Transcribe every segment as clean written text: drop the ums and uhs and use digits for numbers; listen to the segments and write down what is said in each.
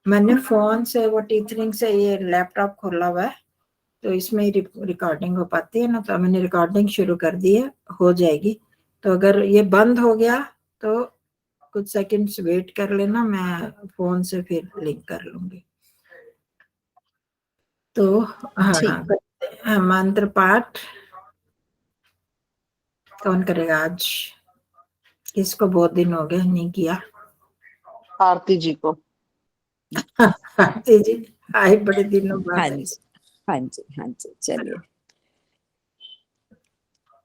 मैंने फोन से वो टीचरिंग से ये लैपटॉप खोला हुआ है, तो इसमें ही रिकॉर्डिंग हो पाती है ना, तो मैंने रिकॉर्डिंग शुरू कर दी है, हो जाएगी। तो अगर ये बंद हो गया तो कुछ सेकंड्स वेट कर लेना, मैं फोन से फिर लिंक कर लूंगी। तो हाँ, मंत्र पाठ कौन करेगा आज? किसको बहुत दिन हो गए नहीं किया? आरती जी को। आरती जी आए बड़े दिनों बाद। हाँ जी, हाँ जी, हाँ जी, चलिए।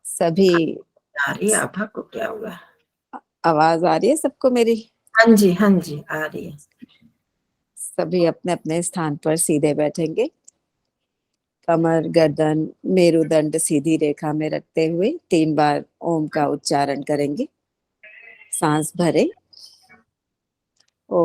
सभी आ रही है, आभा को क्या हुआ? आवाज आ रही है सबको मेरी? हाँ जी, हाँ जी, आ रही है। सभी अपने अपने स्थान पर सीधे बैठेंगे, कमर, गर्दन, मेरुदंड सीधी रेखा में रखते हुए 3 बार ओम का उच्चारण करेंगे। सांस भरे, ओ।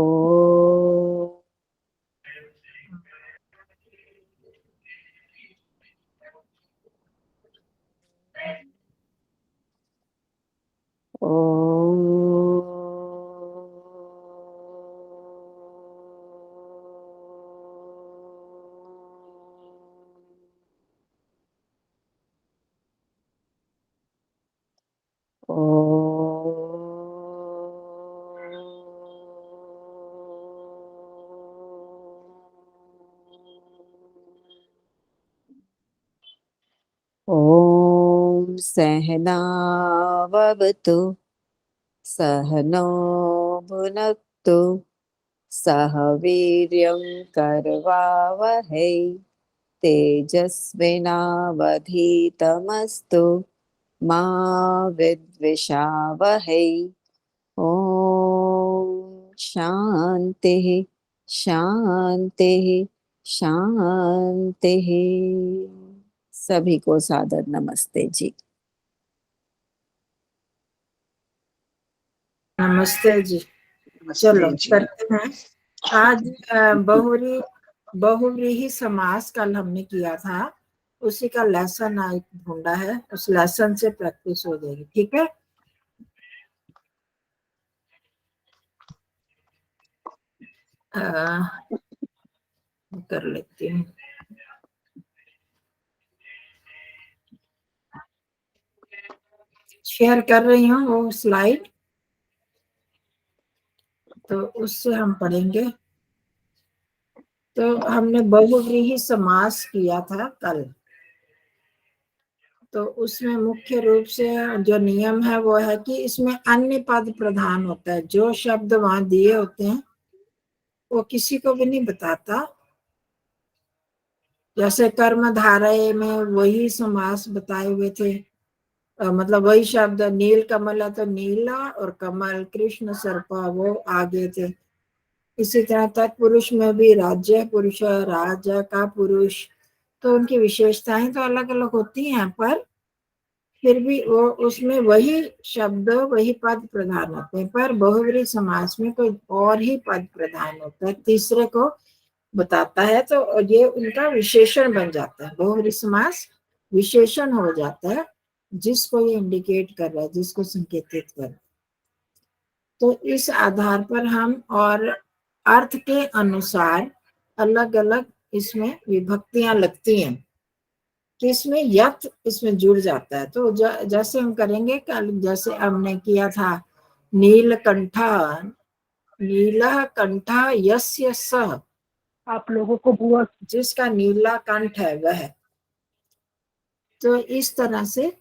ओम सहनाववतु सहनो भुनक्तु सह वीर्यं करवावहै तेजस्विनावधीतमस्तु मा विद्विषावहै। ओम शांति शांति शांति। सभी को सादर नमस्ते जी। नमस्ते जी। चलो करते हैं आज बहुव्रीहि समास कल हमने किया था, उसी का लेसन आज ढूंढा है, उस लेसन से प्रैक्टिस हो जाएगी। ठीक है, कर लेती हूँ। शेयर कर रही हूँ वो स्लाइड, तो उससे हम पढ़ेंगे। तो हमने बहुव्रीहि समास किया था कल, तो उसमें मुख्य रूप से जो नियम है वो है कि इसमें अन्य पद प्रधान होता है। जो शब्द वहां दिए होते हैं वो किसी को भी नहीं बताता। जैसे कर्मधारय में वही समास बताए हुए थे, मतलब वही शब्द, नील कमल है तो नीला और कमल, कृष्ण सर्पा वो आगे थे। इसी तरह तत्पुरुष में भी राज्य पुरुष, राजा का पुरुष, तो उनकी विशेषताएं तो अलग अलग होती हैं, पर फिर भी वो उसमें वही शब्द वही पद प्रधान होते हैं। पर बहुव्रीहि समास में कोई और ही पद प्रधान होता है, तीसरे को बताता है, तो ये उनका विशेषण बन जाता है। बहुव्रीहि समास विशेषण हो जाता है, जिसको ये इंडिकेट कर रहा है, जिसको संकेतित कर रहा है। तो इस आधार पर हम और अर्थ के अनुसार अलग अलग इसमें विभक्तियां लगती हैं कि इसमें यत इसमें जुड़ जाता है। तो जैसे हम करेंगे कल, जैसे हमने किया था नीलकंठा, नीला कंठा यस्य सः, आप लोगों को हुआ जिसका नीला कंठ है वह। तो इस तरह से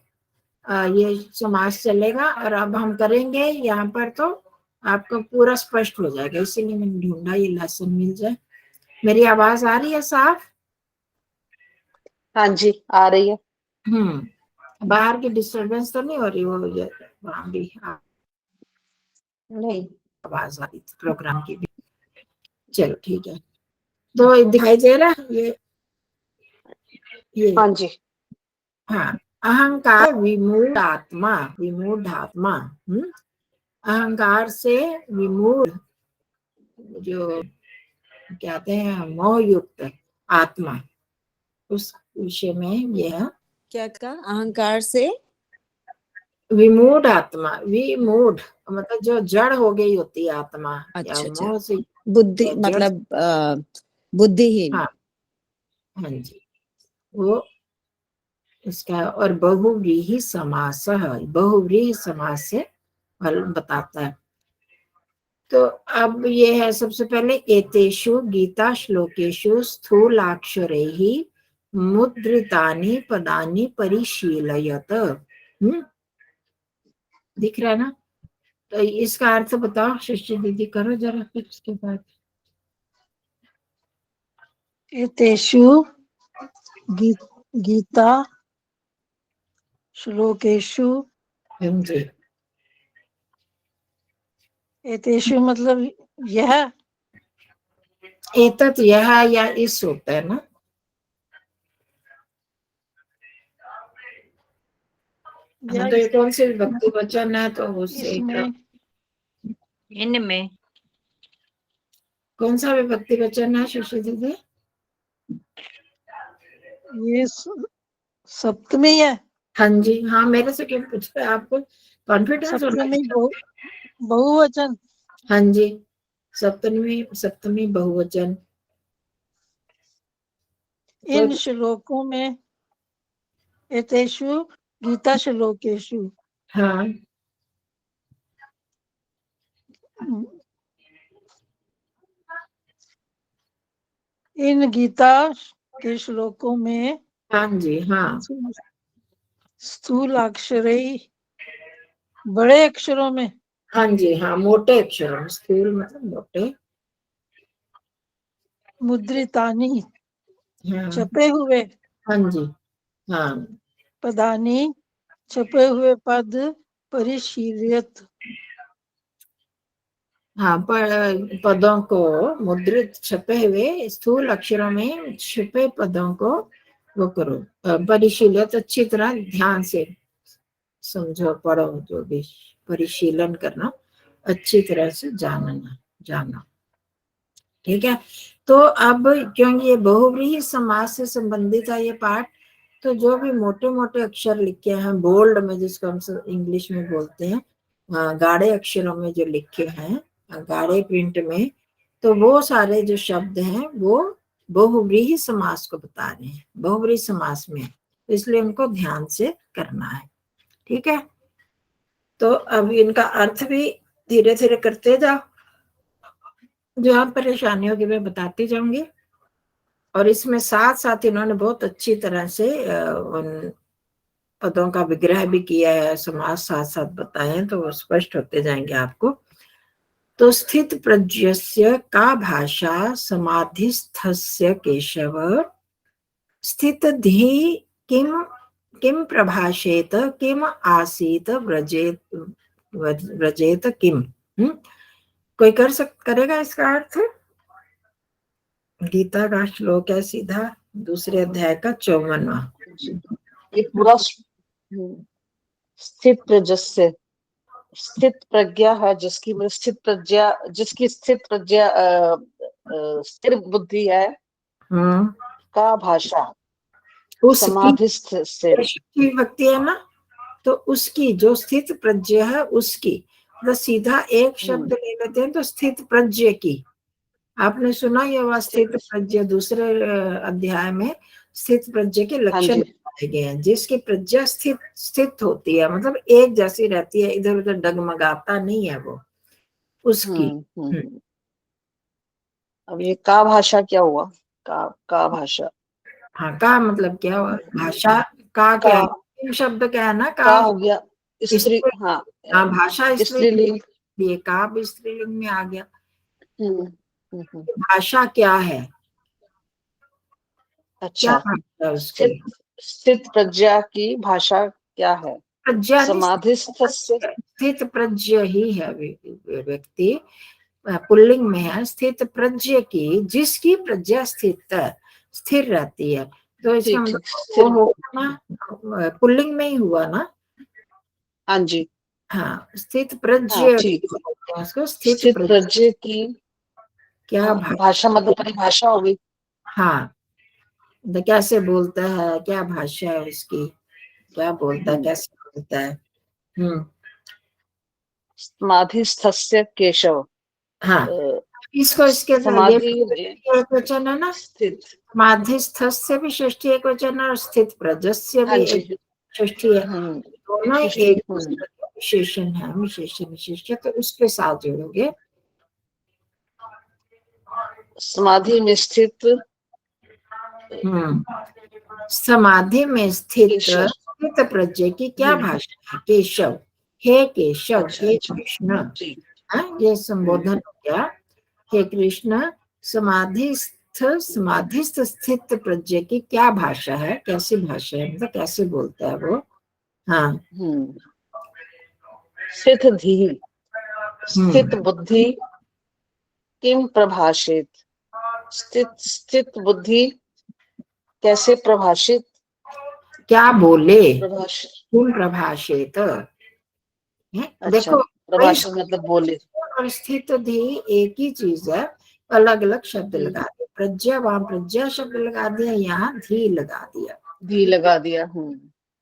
ये समास चलेगा। और अब हम करेंगे यहाँ पर, तो आपको पूरा स्पष्ट हो जाएगा, इसीलिए मैंने ढूंढा ये लेसन मिल जाए। मेरी आवाज आ रही है साफ? हाँ जी, आ रही है। बाहर की डिस्टरबेंस तो नहीं हो रही? वो वहां भी नहीं, आवाज आ रही थी प्रोग्राम की भी। चलो ठीक है, तो दिखाई दे रहा है ये हाँ जी। हाँ, अहंकार विमूढ़ आत्मा, विमूढ़ आत्मा, अहंकार से विमूढ़, जो कहते हैं मोह युक्त आत्मा, उस विषय में यह क्या कहा? अहंकार से विमूढ़ आत्मा, विमूढ़ मतलब जो जड़ हो गई होती है आत्मा, या अच्छा, मोह से बुद्धि जड़- मतलब बुद्धिहीन। हाँ हाँ जी, वो इसका। और बहुव्रीहि समास, बहुव्रीहि समास से फल बताता है। तो अब ये है सबसे पहले, एतेषु गीता श्लोकेषु स्थूलाक्षरैः मुद्रितानि पदानि परिशीलयत। दिख रहा है ना? तो इसका अर्थ बताओ शशि दीदी, करो जरा फिर उसके बाद। एतेषु गीता श्लोकेषु, जी, एतेषु मतलब यह, एतत् यह या इस होता है ना। या तो ये कौन से विभक्ति वचन है, तो उससे इसमें, इनमें कौन सा विभक्ति वचन है शशि दीदी? ये सप्तमी है। हाँ जी, हाँ, मेरे से क्यों पूछ रहे हैं? आपको कॉन्फिडेंस होना सप्तमी चाहिए। बहुवचन। हाँ जी, सप्तमी, सप्तमी बहुवचन। इन तो श्लोकों में, एतेषु गीता श्लोकेषु, हाँ, इन गीता के श्लोकों में हाँ जी, हाँ, स्थूल अक्षरे, बड़े अक्षरों में, हाँ जी, हाँ, मोटे अक्षरों में, स्थूल मतलब मोटे। मुद्रितानि हाँ, छपे हुए, हाँ जी, हाँ, पदानि छपे हुए पद, परिशीलियत, हाँ, पदों को, मुद्रित छपे हुए स्थूल अक्षरों में छपे पदों को वो करो, परिशीलित, अच्छी तरह ध्यान से समझो, पढ़ो, जो भी परिशीलन करना, अच्छी तरह से जानना। ठीक है। तो अब क्योंकि ये बहुव्रीहि समास से संबंधित है ये पाठ, तो जो भी मोटे मोटे अक्षर लिखे हैं बोल्ड में, जिसको हम इंग्लिश में बोलते हैं, गाढ़े अक्षरों में जो लिखे हैं, गाढ़े प्रिंट में, तो वो सारे जो शब्द हैं वो बहुव्रीहि समास को बता रहे हैं, बहुव्रीहि समास में, तो इसलिए उनको ध्यान से करना है। ठीक है। तो अब इनका अर्थ भी धीरे धीरे करते जाओ, जहाँ परेशानी होगी मैं बताती जाऊंगी। और इसमें साथ साथ इन्होंने बहुत अच्छी तरह से उन पदों का विग्रह भी किया है, समास साथ साथ बताए हैं, तो वो स्पष्ट होते जाएंगे आपको। तो स्थित प्रज्ञस्य का भाषा समाधिस्थस्य केशव, स्थित धी किम किम प्रभाषेत, किम आसीत व्रजेत, व्रजेत किम। कोई करेगा इसका अर्थ? गीता का श्लोक है सीधा दूसरे अध्याय का 54वां। ये पूरा स्थित प्रजस्य, स्थित प्रज्ञा है जिसकी, स्थित प्रज्ञा जिसकी, स्थित प्रज्ञा स्थिर बुद्धि है, हम्म, का भाषा उसकी समाधिस्थ से, व्यक्ति है ना, तो उसकी जो स्थित प्रज्ञ है उसकी, मतलब सीधा एक शब्द ले लेते हैं तो स्थित प्रज्ञ की। आपने सुना ये वह स्थित प्रज्ञ दूसरे अध्याय में स्थित प्रज्ञ के लक्षण बताए गए हैं, जिसकी प्रज्ञा स्थित होती है, मतलब एक जैसी रहती है, इधर उधर डगमगाता नहीं है वो, उसकी। अब ये का भाषा क्या हुआ? का भाषा, हाँ, का मतलब क्या हुआ? भाषा का क्या है? शब्द क्या है ना, का हो गया स्त्री, हाँ हाँ, भाषा स्त्रीलिंग, ये का भी स्त्रीलिंग में आ गया। हम्म। भाषा क्या है? क्या अच्छा, भाषा उसकी? स्थित प्रज्ञा की भाषा क्या है? प्रज्ञा नहीं, समाधिस्थ से, स्थित प्रज्ञ ही है व्यक्ति, पुल्लिंग में है, स्थित प्रज्ञ की, जिसकी प्रज्ञा स्थिर रहती है। तो इसका ठीक मतलब वो होगा ना, पुल्लिंग में ही हुआ ना। हाँ जी, हाँ, स्थित प्रज्ञ, हाँ ठीक, उसको स्थित स्थित प्रज्ञ प्रज्ञा की क्या भाषा मतलब परिभाषा होगी। हाँ, तो कैसे बोलता है, क्या भाषा है उसकी, क्या बोलता है, कैसे बोलता है। समाधिस्थस्य केशव, हाँ, इसको इसके ये समाधि एक वचन है ना, स्थित। समाधिस्थस्य भी षष्ठी एक वचन है और स्थित प्रजस्य हाँ भी जी। एक षष्ठी है। दोनों षष्ठी, एक दूसरे के विशेषण है, विशेषण विशेष्य, तो उसके साथ जोड़ोगे। समाधि में स्थित समाधि में स्थित केशव। स्थित प्रज्ञ की क्या भाषा है? केशव, हे केशव, अच्छा, हे अच्छा। कृष्ण, जी। ये संबोधन हो गया। हे कृष्ण, समाधिस्थ स्थित प्रज्ञ की क्या भाषा है, कैसी भाषा है, मतलब कैसे बोलता है वो? हाँ, स्थित धी स्थित बुद्धि किम प्रभाषित। स्थित बुद्धि कैसे प्रभाषित, क्या बोले, प्रभाषित। किम प्रभाषित। अच्छा, देखो, प्रभाषित मतलब बोले। और स्थित धी एक ही चीज है, अलग अलग शब्द लगा दिए। प्रज्ञा, वहां प्रज्ञा शब्द लगा दिया, यहाँ धी लगा दिया। धी लगा दिया।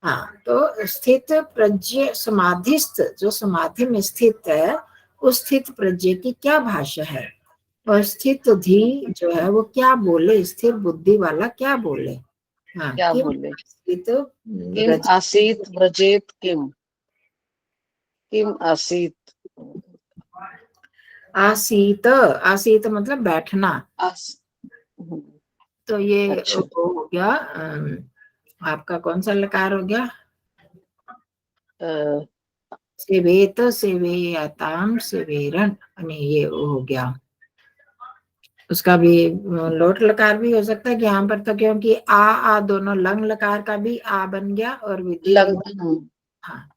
हाँ, तो स्थित प्रज्ञ, समाधिस्थ, जो समाधि में स्थित है, उस स्थित प्रज्ञ की क्या भाषा है? और स्थित धी जो है वो क्या बोले, स्थिर बुद्धि वाला क्या बोले? हाँ, क्या किम बोले? स्थित किम आसीत व्रजेत किम। किम आसीत। आसीत, आसीत मतलब बैठना। तो ये अच्छा। वो हो गया, आपका कौन सा लकार हो गया? सेवेत, सेवेयताम, सेवेरन, ये हो गया। उसका भी लोट लकार भी हो सकता है कि यहाँ पर, तो क्योंकि आ दोनों लंग लकार का भी आ बन गया और विधि लंग। हाँ,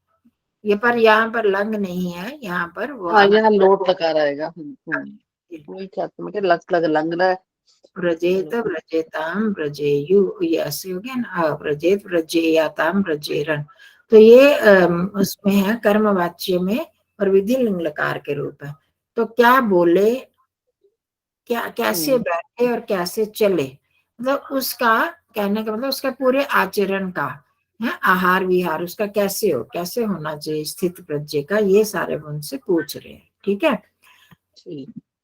ये पर यहाँ पर लंग नहीं है, यहाँ पर वो हाँ, यहाँ लोट लकार आएगा। वही कहते हैं, लग लंग रहा है। व्रजेत, व्रजेताम, व्रजेयु, ये ऐसे हो गया ना। व्रजेत, व्रजेयाताम, व्रजेरन, तो ये उसमें है कर्मवाच्य में और विधि लिंग लकार के रूप है। तो क्या बोले, क्या कैसे बैठे और कैसे चले, मतलब उसका कहने का मतलब उसका पूरे आचरण का है, आहार विहार उसका कैसे हो, कैसे होना चाहिए स्थित प्रज्ञ का, ये सारे उनसे पूछ रहे हैं। ठीक है,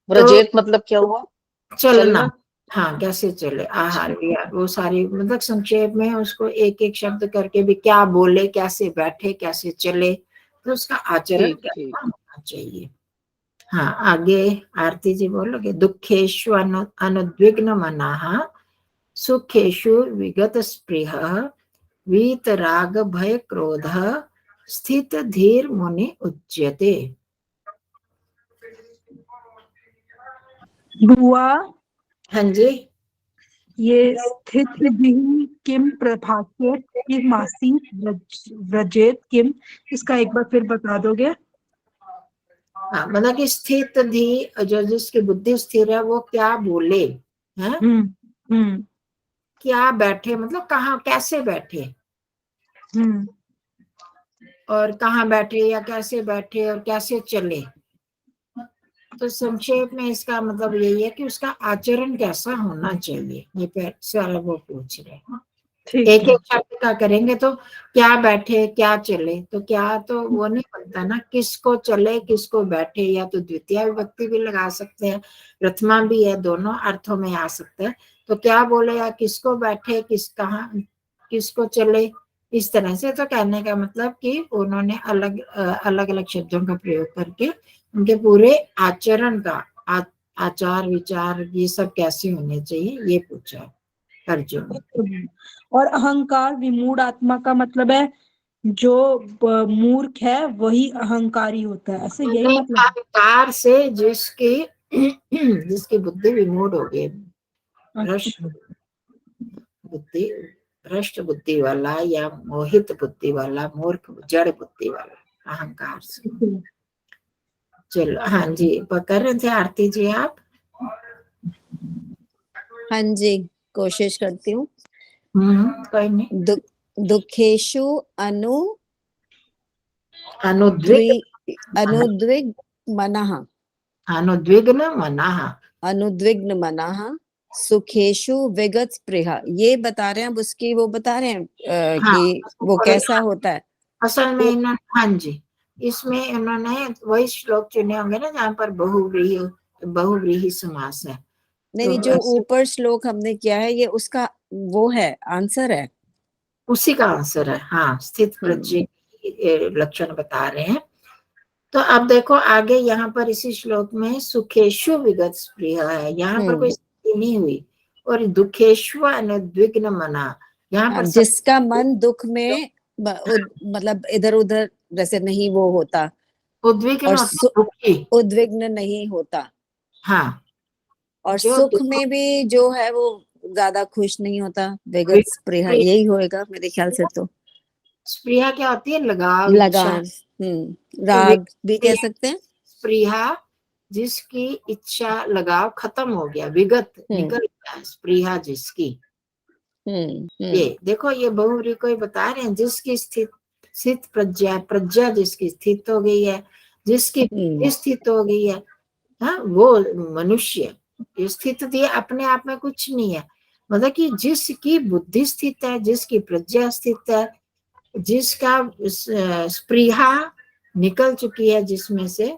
व्रजेत मतलब क्या हुआ? चलना। हाँ, कैसे चले, आहार विहार, वो सारी मतलब संक्षेप में उसको एक एक शब्द करके भी, क्या बोले, कैसे बैठे, कैसे चले, तो उसका आचरण कैसा होना चाहिए। हाँ, आगे आरती जी बोलोगे। दुखेषु अनुद्विग्न मनाः, सुखेषु विगत स्पृहः, वीतराग भय क्रोधः, स्थित धीर मुनि उच्यते। बुआ, हाँ जी, ये स्थित भी किम प्रभाषित किम आसीत व्रजेत किम, इसका एक बार फिर बता दोगे? हाँ, मतलब कि स्थित धी, जो जिसकी बुद्धि स्थिर है वो क्या बोले हैं, क्या बैठे मतलब कहाँ कैसे बैठे, और कहाँ बैठे या कैसे बैठे और कैसे चले। तो संक्षेप में इसका मतलब यही है कि उसका आचरण कैसा होना चाहिए, ये पहले वाला वो पूछ रहे हैं। एक एक शब्द का करेंगे तो क्या बैठे क्या चले, तो क्या तो वो नहीं बनता ना, किसको चले किसको बैठे, या तो द्वितीय विभक्ति भी लगा सकते हैं, प्रथमा भी है, दोनों अर्थों में आ सकता है। तो क्या बोले या किसको बैठे, कहाँ किसको चले, इस तरह से। तो कहने का मतलब कि उन्होंने अलग अलग शब्दों का प्रयोग करके उनके पूरे आचरण का आचार विचार ये सब कैसे होने चाहिए ये पूछा अर्जुन। और अहंकार विमूढ़ आत्मा का मतलब है जो मूर्ख है वही अहंकारी होता है, ऐसे यही मतलब? अहंकार से जिसकी बुद्धि विमूढ़ हो गई, भ्रष्ट बुद्धि, भ्रष्ट बुद्धि वाला या मोहित बुद्धि वाला, मूर्ख जड़ बुद्धि वाला, अहंकार से। चलो, हाँ जी, कर रहे थे आरती जी आप? हाँ जी, कोशिश करती हूँ। कोई नहीं। दुखेशु अनुद्विग्न मनः, अनुद्विग्न मनः, अनुद्विग्न मनः, सुखेशु विगत स्पृहा, ये बता रहे हैं। अब उसकी वो बता रहे हैं कि वो कैसा होता है असल में इन्होंने, हाँ जी, इसमें इन्होंने वही श्लोक चुने होंगे ना जहाँ पर बहुव्रीहि बहुव्रीहि समास है। नहीं नहीं, तो जो ऐसे- ऊपर श्लोक हमने किया है ये उसका वो है, आंसर है। उसी का आंसर है। हाँ, स्थित प्रज्ञ की लक्षण बता रहे हैं। तो अब देखो आगे यहाँ पर इसी श्लोक में सुखेशु विगत स्पृहा है, यहाँ पर कोई स्थिति नहीं हुई। और दुखेशु अनुद्विग्न मना, यहाँ पर जिसका मन दुख में मतलब इधर उधर जैसे नहीं वो होता, उद्विग्न और होता है, दुखी। उद्विग्न नहीं होता, हाँ, और जो सुख में भी जो है वो ज्यादा खुश नहीं होता, विगत स्पृहा यही होएगा मेरे ख्याल से। तो स्पृहा क्या होती है? लगाव, इच्छा। लगान, तो राग भी कह सकते हैं। स्पृहा जिसकी इच्छा लगाव खत्म हो गया, विगत निकल गया, स्पृहा जिसकी। ये देखो, ये बहुव्रीहि को ही बता रहे हैं, जिसकी स्थित प्रज्ञा, प्रज्ञा जिसकी स्थित हो गई है, जिसकी स्थित हो गई है, हाँ, वो मनुष्य। स्थिति अपने आप में कुछ नहीं है, मतलब कि जिसकी बुद्धि स्थित है, जिसकी प्रज्ञा स्थित है, जिसका स्पृहा निकल चुकी है, जिसमें से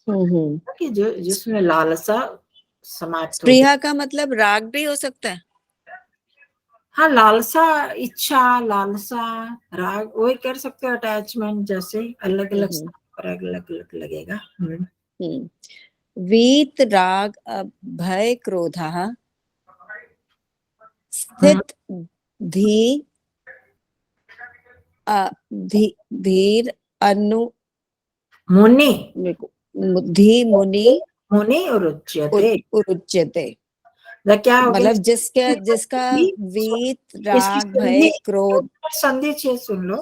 कि जो जिसमें लालसा समाप्त हो गई। स्पृहा का मतलब राग भी हो सकता है। हाँ, लालसा, इच्छा, लालसा, राग, वही कर सकते हो, अटैचमेंट, जैसे अलग अलग स्थान पर अलग अलग लगेगा। वीत राग भय क्रोधः स्थित धी धीर अनु मुनि, धी मुनि मुनि और उच्यते। उच्यते, क्या हो गया? मतलब जिसका वीत इसकी राग भय क्रोध। संधि छे सुन लो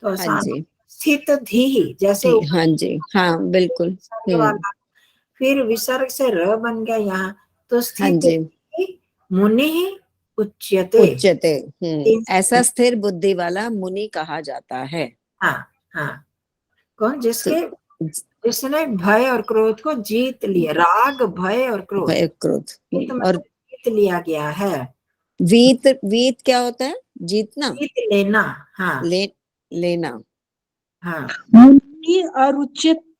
तो हाँ आसान। जी, स्थित धी, जैसे हाँ जी, हाँ बिल्कुल। वाला, फिर विसर्ग से र बन गया यहाँ, तो हाँ स्थित जी, मुनि ही उच्यते। उच्यते। ऐसा स्थिर बुद्धि वाला मुनि कहा जाता है। हाँ, हाँ, कौन? तो जिसने भय और क्रोध को जीत लिया, राग, भय और क्रोध, भय क्रोध और जीत लिया गया है। वीत, वीत क्या होता है? जीतना, जीत लेना। हाँ, लेना। हाँ, मुनि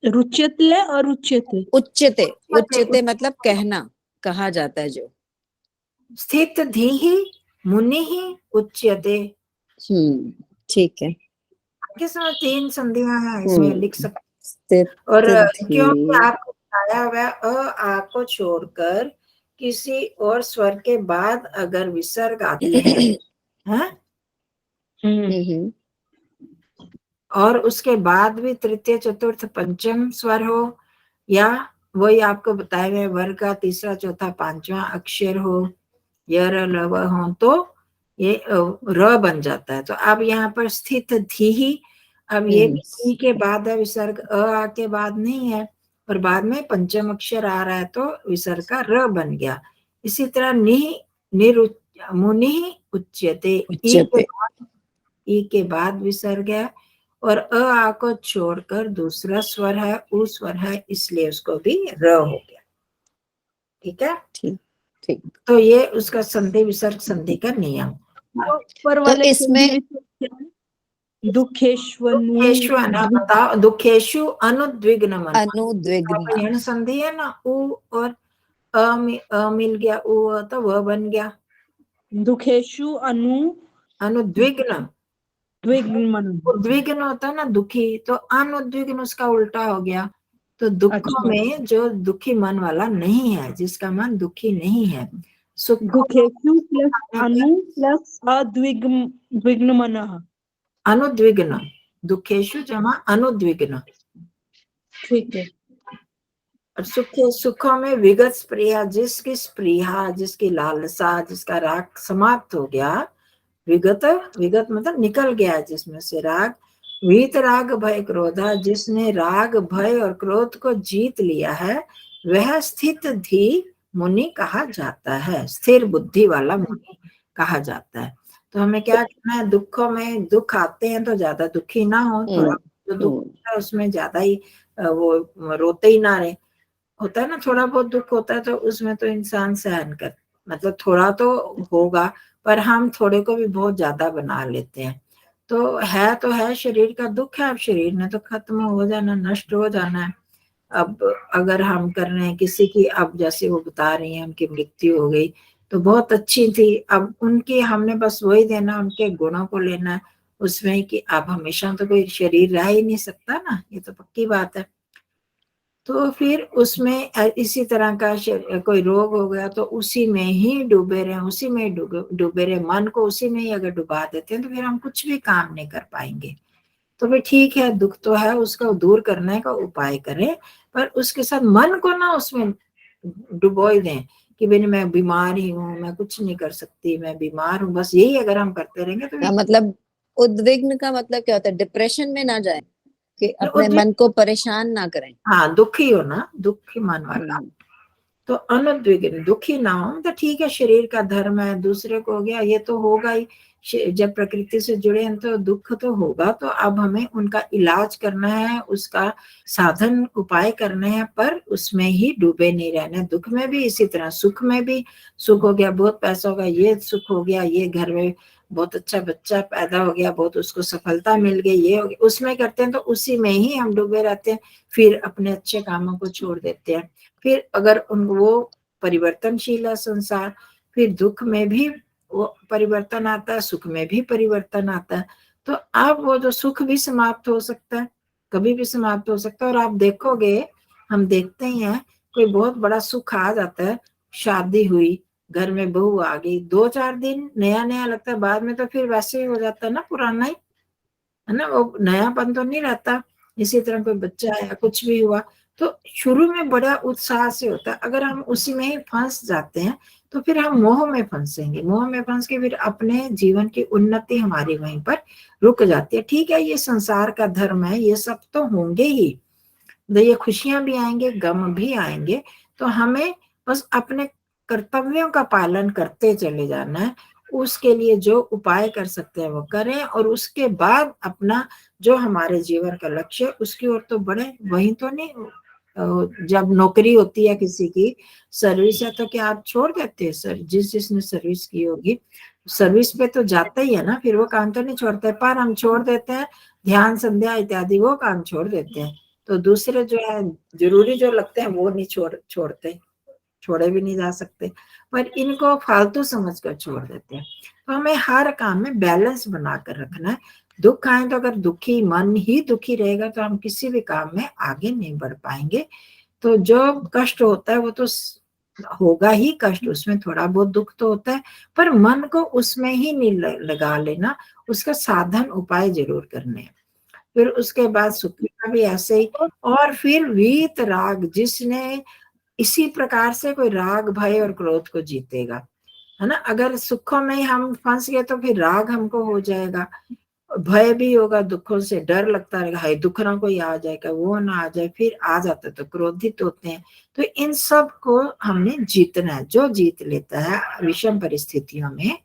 रुच्यते और उच्यते। उच्चते, उच्चते मतलब कहना, कहा जाता है जो। स्थित धी ही मुनि ही उच्यते। ठीक है। किसमें 3 संधियां हैं, इसमें लिख सकते। स्थित और धी, क्योंकि आपको बताया हुआ अ आ को छोड़कर किसी और स्वर के बाद अगर विसर्ग आती है, और उसके बाद भी तृतीय चतुर्थ पंचम स्वर हो, या वही आपको बताए हुए वर्ग का तीसरा चौथा पांचवा अक्षर हो, य र ल व हो, तो ये र बन जाता है। तो अब यहाँ पर स्थित धी ही, अब ये भी धी के बाद है विसर्ग, आ के बाद नहीं है, और बाद में पंचम अक्षर आ रहा है, तो विसर्ग का र बन गया। इसी तरह मुनि उच्यते, ई के बाद विसर्ग है, और आ को छोड़कर दूसरा स्वर है, उ स्वर है, इसलिए उसको भी र हो गया। ठीक है, ठीक। तो ये उसका संधि विसर्ग संधि का नियम। ऊपर वाले इसमें दुखेशु ना बताओ, दुखेशु अनुद्विग्न मन, अनुद्विग्न, यण संधि है ना, उ और अ मिल गया, उ तो वह बन गया। दुखेशु अनुद्विग्न, द्विग्न उद्विग्न होता है ना दुखी, तो अनुद्विग्न उसका उल्टा हो गया। तो दुखों में जो दुखी मन वाला नहीं है, जिसका मन दुखी नहीं है, सुख दुखेशु प्लस अनु प्लस अद्विग्न मनः, अनुद्विग्न, दुखेशु जमा अनुद्विग्न। ठीक है। और सुखों में विगत स्पृहा, जिसकी स्पृहा, जिसकी लालसा, जिसका राग समाप्त हो गया, विगत, विगत मतलब निकल गया जिसमें से राग, वीत राग भय क्रोधा, जिसने राग भय और क्रोध को जीत लिया है, वह स्थित धी मुनि कहा जाता है, स्थिर बुद्धि वाला मुनि कहा जाता है। तो हमें क्या करना है? दुखों में, दुख आते हैं तो ज्यादा दुखी ना हो, थोड़ा जो दुख है उसमें ज्यादा ही वो रोते ही ना रहे। होता है ना, थोड़ा बहुत दुख होता है तो उसमें तो इंसान सहन कर, मतलब थोड़ा तो होगा, पर हम थोड़े को भी बहुत ज्यादा बना लेते हैं। तो है शरीर का दुख है, अब शरीर ने तो खत्म हो जाना, नष्ट हो जाना है, अब अगर हम कर रहे हैं किसी की, अब जैसे वो बता रही हैं उनकी मृत्यु हो गई तो बहुत अच्छी थी, अब उनकी हमने बस वही देना, उनके गुणों को लेना है उसमें कि अब हमेशा तो कोई शरीर रह ही नहीं सकता ना, ये तो पक्की बात है। तो फिर उसमें इसी तरह का कोई रोग हो गया तो उसी में ही डूबे रहे, उसी में ही डूबे रहे, मन को उसी में ही अगर डुबा देते हैं तो फिर हम कुछ भी काम नहीं कर पाएंगे। तो फिर ठीक है, दुख तो है, उसका दूर करने का उपाय करें, पर उसके साथ मन को ना उसमें डुबो ही दें कि भाई मैं बीमार ही हूँ, मैं कुछ नहीं कर सकती, मैं बीमार हूँ, बस यही अगर हम करते रहेंगे तो का मतलब उद्विग्न का मतलब क्या होता है? डिप्रेशन में ना जाए, कि अपने उद्विग्न, मन को परेशान ना करें। हाँ दुखी हो ना, दुखी मन वाला। तो अनुद्विग्न, दुखी ना हो तो ठीक है, शरीर का धर्म है, दूसरे को हो गया, ये तो होगा ही, जब प्रकृति से जुड़े हैं तो दुख तो होगा। तो अब हमें उनका इलाज करना है, उसका साधन उपाय करने हैं, पर उसमें ही डूबे नहीं रहना। दुख में भी इसी तरह, सुख में भी, सुख हो गया बहुत पैसा हो गया, ये सुख हो गया, ये घर में बहुत अच्छा बच्चा पैदा हो गया, बहुत उसको सफलता मिल गई, ये हो गया, उसमें करते हैं तो उसी में ही हम डूबे रहते हैं, फिर अपने अच्छे कामों को छोड़ देते हैं। फिर अगर वो परिवर्तनशील है संसार, फिर दुख में भी वो परिवर्तन आता है, सुख में भी परिवर्तन आता है। तो अब वो जो सुख भी समाप्त हो सकता है, कभी भी समाप्त हो सकता है। और आप देखोगे, हम देखते ही हैं, कोई बहुत बड़ा सुख आ जाता है, शादी हुई, घर में बहू आ गई, 2-4 दिन नया नया लगता है, बाद में तो फिर वैसे ही हो जाता है ना, पुराना ही है ना, वो नयापन तो नहीं रहता। इसी तरह कोई बच्चा आया, कुछ भी हुआ, तो शुरू में बड़ा उत्साह से होता है, अगर हम उसी में ही फंस जाते हैं तो फिर हम मोह में फंसेंगे, मोह में फंस के फिर अपने जीवन की उन्नति हमारी वहीं पर रुक जाती है। ठीक है, ये संसार का धर्म है, ये सब तो होंगे ही, ये खुशियां भी आएंगे, गम भी आएंगे, तो हमें बस अपने कर्तव्यों का पालन करते चले जाना है। उसके लिए जो उपाय कर सकते हैं वो करें, और उसके बाद अपना जो हमारे जीवन का लक्ष्य है उसकी ओर तो बढ़े। वही तो नहीं, जब नौकरी होती है किसी की, सर्विस है, तो क्या आप छोड़ देते हैं? सर, जिसने सर्विस की होगी सर्विस पे तो जाता ही है ना, फिर वो काम तो नहीं छोड़ते, पर हम छोड़ देते हैं ध्यान संध्या इत्यादि, वो काम छोड़ देते हैं। तो दूसरे जो है जरूरी जो लगते हैं वो नहीं छोड़ते, छोड़े भी नहीं जा सकते, पर इनको फालतू समझकर छोड़ देते हैं। तो हमें हर काम में बैलेंस बनाकर रखना है। दुख आए तो अगर दुखी मन ही दुखी रहेगा तो हम किसी भी काम में आगे नहीं बढ़ पाएंगे। तो जो कष्ट होता है वो तो होगा ही कष्ट, उसमें थोड़ा बहुत दुख तो होता है, पर मन को उसमें ही नहीं लगा लेना, उसका साधन उपाय जरूर करने हैं। फिर उसके बाद सुख का भी ऐसे ही, और फिर वीत राग, जिसने इसी प्रकार से कोई राग भय और क्रोध को जीतेगा, है ना। अगर सुखों में हम फंस गए तो फिर राग हमको हो जाएगा, भय भी होगा, दुखों से डर लगता रहेगा, हाय दुख ना कोई आ जाएगा, वो ना आ जाए, फिर आ जाता तो क्रोधित होते हैं। तो इन सब को हमने जीतना है। जो जीत लेता है विषम परिस्थितियों में,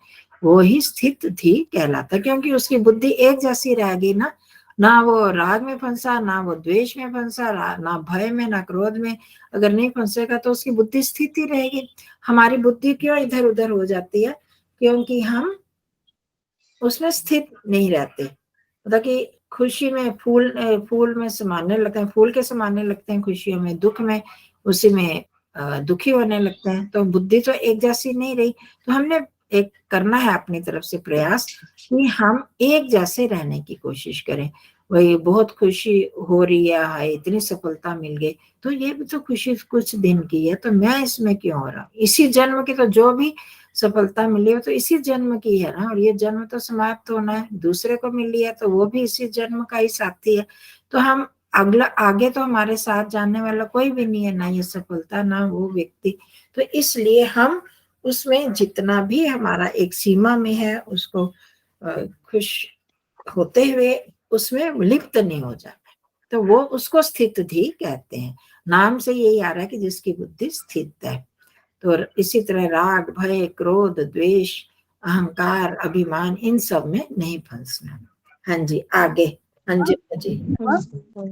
वो ही स्थित थी कहलाता, क्योंकि उसकी बुद्धि एक जैसी रहेगी ना वो राग में फंसा, ना वो द्वेष में फंसा, ना भय में, ना क्रोध में। अगर नहीं फंसेगा तो उसकी बुद्धि स्थित ही रहेगी। हमारी बुद्धि क्यों इधर उधर हो जाती है? क्योंकि हम उसमें स्थित नहीं रहते। मतलब कि खुशी में फूल में समाने लगते हैं, फूल के समाने लगते हैं खुशियों में, दुख में उसी में दुखी होने लगते हैं। तो बुद्धि तो एक जैसी नहीं रही। तो हमने एक करना है अपनी तरफ से प्रयास कि हम एक जैसे रहने की कोशिश करें। वही बहुत खुशी हो रही है, इतनी सफलता मिल गई, तो ये भी तो खुशी कुछ दिन की है, तो मैं इसमें क्यों हो रहा हूँ? इसी जन्म की तो जो भी सफलता मिली हो तो इसी जन्म की है ना, और ये जन्म तो समाप्त होना है। दूसरे को मिली है तो वो भी इसी जन्म का ही साथी है। तो हम अगला आगे तो हमारे साथ जानने वाला कोई भी नहीं है, ना ये सफलता ना वो व्यक्ति। तो इसलिए हम उसमें जितना भी हमारा एक सीमा में है उसको खुश होते हुए उसमें लिप्त नहीं हो जाना। तो वो उसको स्थित भी कहते हैं। नाम से यही आ रहा है कि जिसकी बुद्धि स्थित है। तो इसी तरह राग भय क्रोध द्वेष अहंकार अभिमान, इन सब में नहीं फंसना। हाँ जी, आगे। हाँ जी।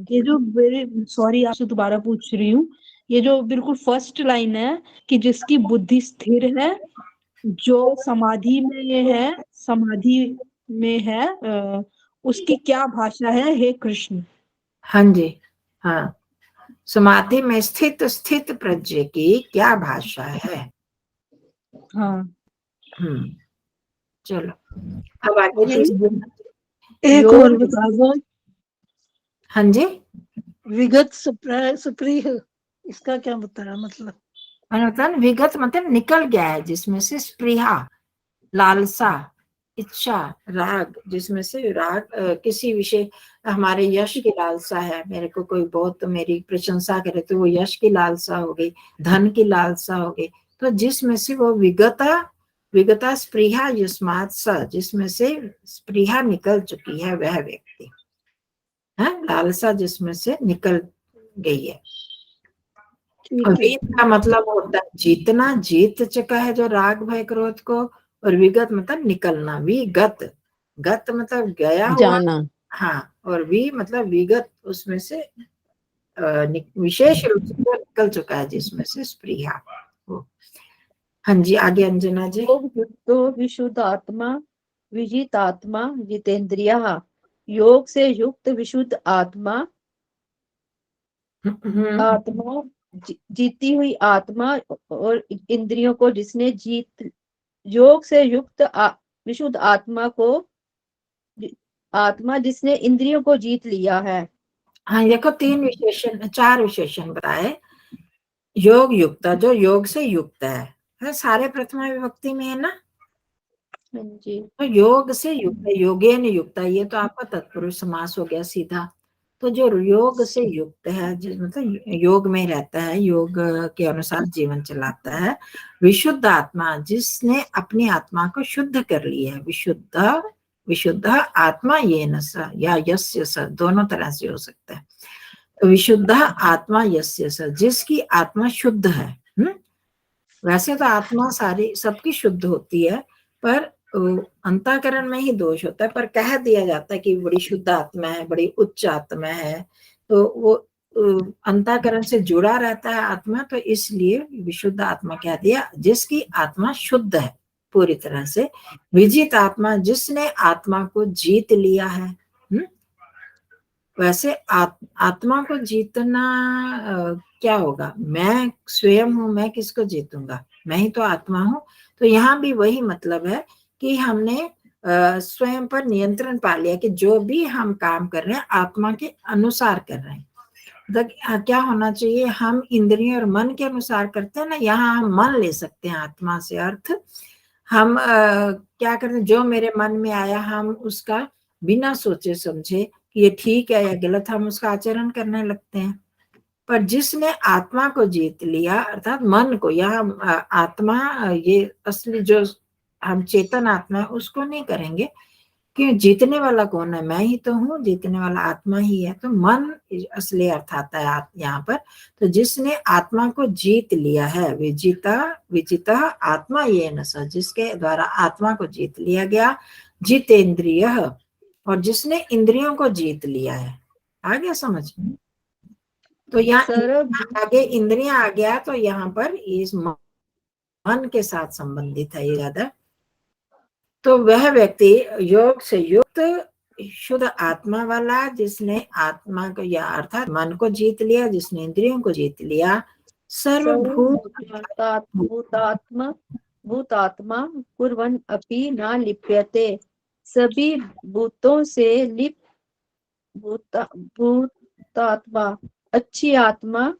ये जो मेरे, सॉरी आपसे दोबारा पूछ रही हूँ, ये जो बिल्कुल फर्स्ट लाइन है कि जिसकी बुद्धि स्थिर है, जो समाधि में है, उसकी क्या भाषा है हे कृष्ण? हाँ जी, हाँ समाधि में स्थित स्थित प्रज्ञ की क्या भाषा है? हाँ, चलो अब आगे ये तीसरी एक योग। और बता दो, हाँ जी, विगत सुप्रीह, इसका क्या बताया मतलब? मैंने बताया ना, विगत मतलब निकल गया है, जिसमें से स्पृहा, लालसा, इच्छा, राग, जिसमें से राग किसी विषय, हमारे यश की लालसा है, मेरे को कोई बहुत मेरी प्रशंसा करे तो वो यश की लालसा हो गई, धन की लालसा हो गई, तो जिसमें से वो विगता स्पृहा युष्मात् स, जिसमें से स्पृहा निकल चुकी है वह व्यक्ति है, लालसा जिसमें से निकल गई है। ठीक और है, वीत का मतलब होता है जीतना, जीत चुका है जो राग भय क्रोध को, और विगत मतलब निकलना, विगत, गत मतलब गया हुआ, जाना। हाँ, और वी मतलब विगत, उसमें से विशेष रूप से वो निकल चुका है जिसमें से स्पृहा हो। हाँ जी, आगे अंजना जी। तो विशुद्ध आत्मा, विजित आत्मा, जितेंद्रिय, योग से युक्त विशुद्ध आत्मा, आत्मा जीती हुई आत्मा और इंद्रियों को जिसने जीत, योग से युक्त विशुद्ध आत्मा को, आत्मा जिसने इंद्रियों को जीत लिया है। हाँ, देखो तीन विशेषण, चार विशेषण बताए। योग युक्त, जो योग से युक्त है, सारे प्रथमा विभक्ति में है ना, जी, तो योग से युक्त है, योगेन युक्त है, ये तो आपका तत्पुरुष समास हो गया सीधा। तो जो योग से युक्त है, जिस मतलब योग में रहता है, योग के अनुसार जीवन चलाता है, विशुद्ध आत्मा, जिसने अपनी आत्मा को शुद्ध कर लिया है, विशुद्ध आत्मा ये न स या यस्य स, दोनों तरह से हो सकता है। तो विशुद्ध आत्मा यस्य स, जिसकी आत्मा शुद्ध है। वैसे तो आत्मा सारी सबकी शुद्ध होती है, पर अंतःकरण में ही दोष होता है, पर कह दिया जाता है कि बड़ी शुद्ध आत्मा है, बड़ी उच्च आत्मा है, तो वो अंतःकरण से जुड़ा रहता है आत्मा, तो इसलिए विशुद्ध आत्मा कह दिया, जिसकी आत्मा शुद्ध है पूरी तरह से। विजित आत्मा, जिसने आत्मा को जीत लिया है। वैसे आत्मा को जीतना क्या होगा, मैं स्वयं हूं, मैं किसको जीतूंगा, मैं ही तो आत्मा हूं। तो यहाँ भी वही मतलब है कि हमने स्वयं पर नियंत्रण पा लिया, कि जो भी हम काम कर रहे हैं आत्मा के अनुसार कर रहे हैं। क्या होना चाहिए, हम इंद्रियों और मन के अनुसार करते हैं ना, यहाँ हम मन ले सकते हैं आत्मा से अर्थ। हम क्या करते हैं, जो मेरे मन में आया हम उसका बिना सोचे समझे कि ये ठीक है या गलत, हम उसका आचरण करने लगते हैं। पर जिसने आत्मा को जीत लिया, अर्थात मन को, यहाँ आत्मा ये असली जो हम चेतन आत्मा है उसको नहीं करेंगे, क्यों, जीतने वाला कौन है, मैं ही तो हूँ, जीतने वाला आत्मा ही है, तो मन असली अर्थ आता है यहाँ पर। तो जिसने आत्मा को जीत लिया है, विजिता आत्मा ये न स, जिसके द्वारा आत्मा को जीत लिया गया, जितेंद्रिय, और जिसने इंद्रियों को जीत लिया है। आ गया समझ? तो यहाँ आगे इंद्रियां आ गया, तो यहाँ पर इस मन के साथ संबंधित है ये ज्यादा। तो वह व्यक्ति योग से युक्त शुद्ध आत्मा वाला, जिसने आत्मा को या अर्थात मन को जीत लिया, जिसने इंद्रियों को जीत लिया, भूतात्मा कुर्वन् अपि न लिप्यते, सभी भूतों से लिप्त भूतात्मा, अच्छी आत्मा,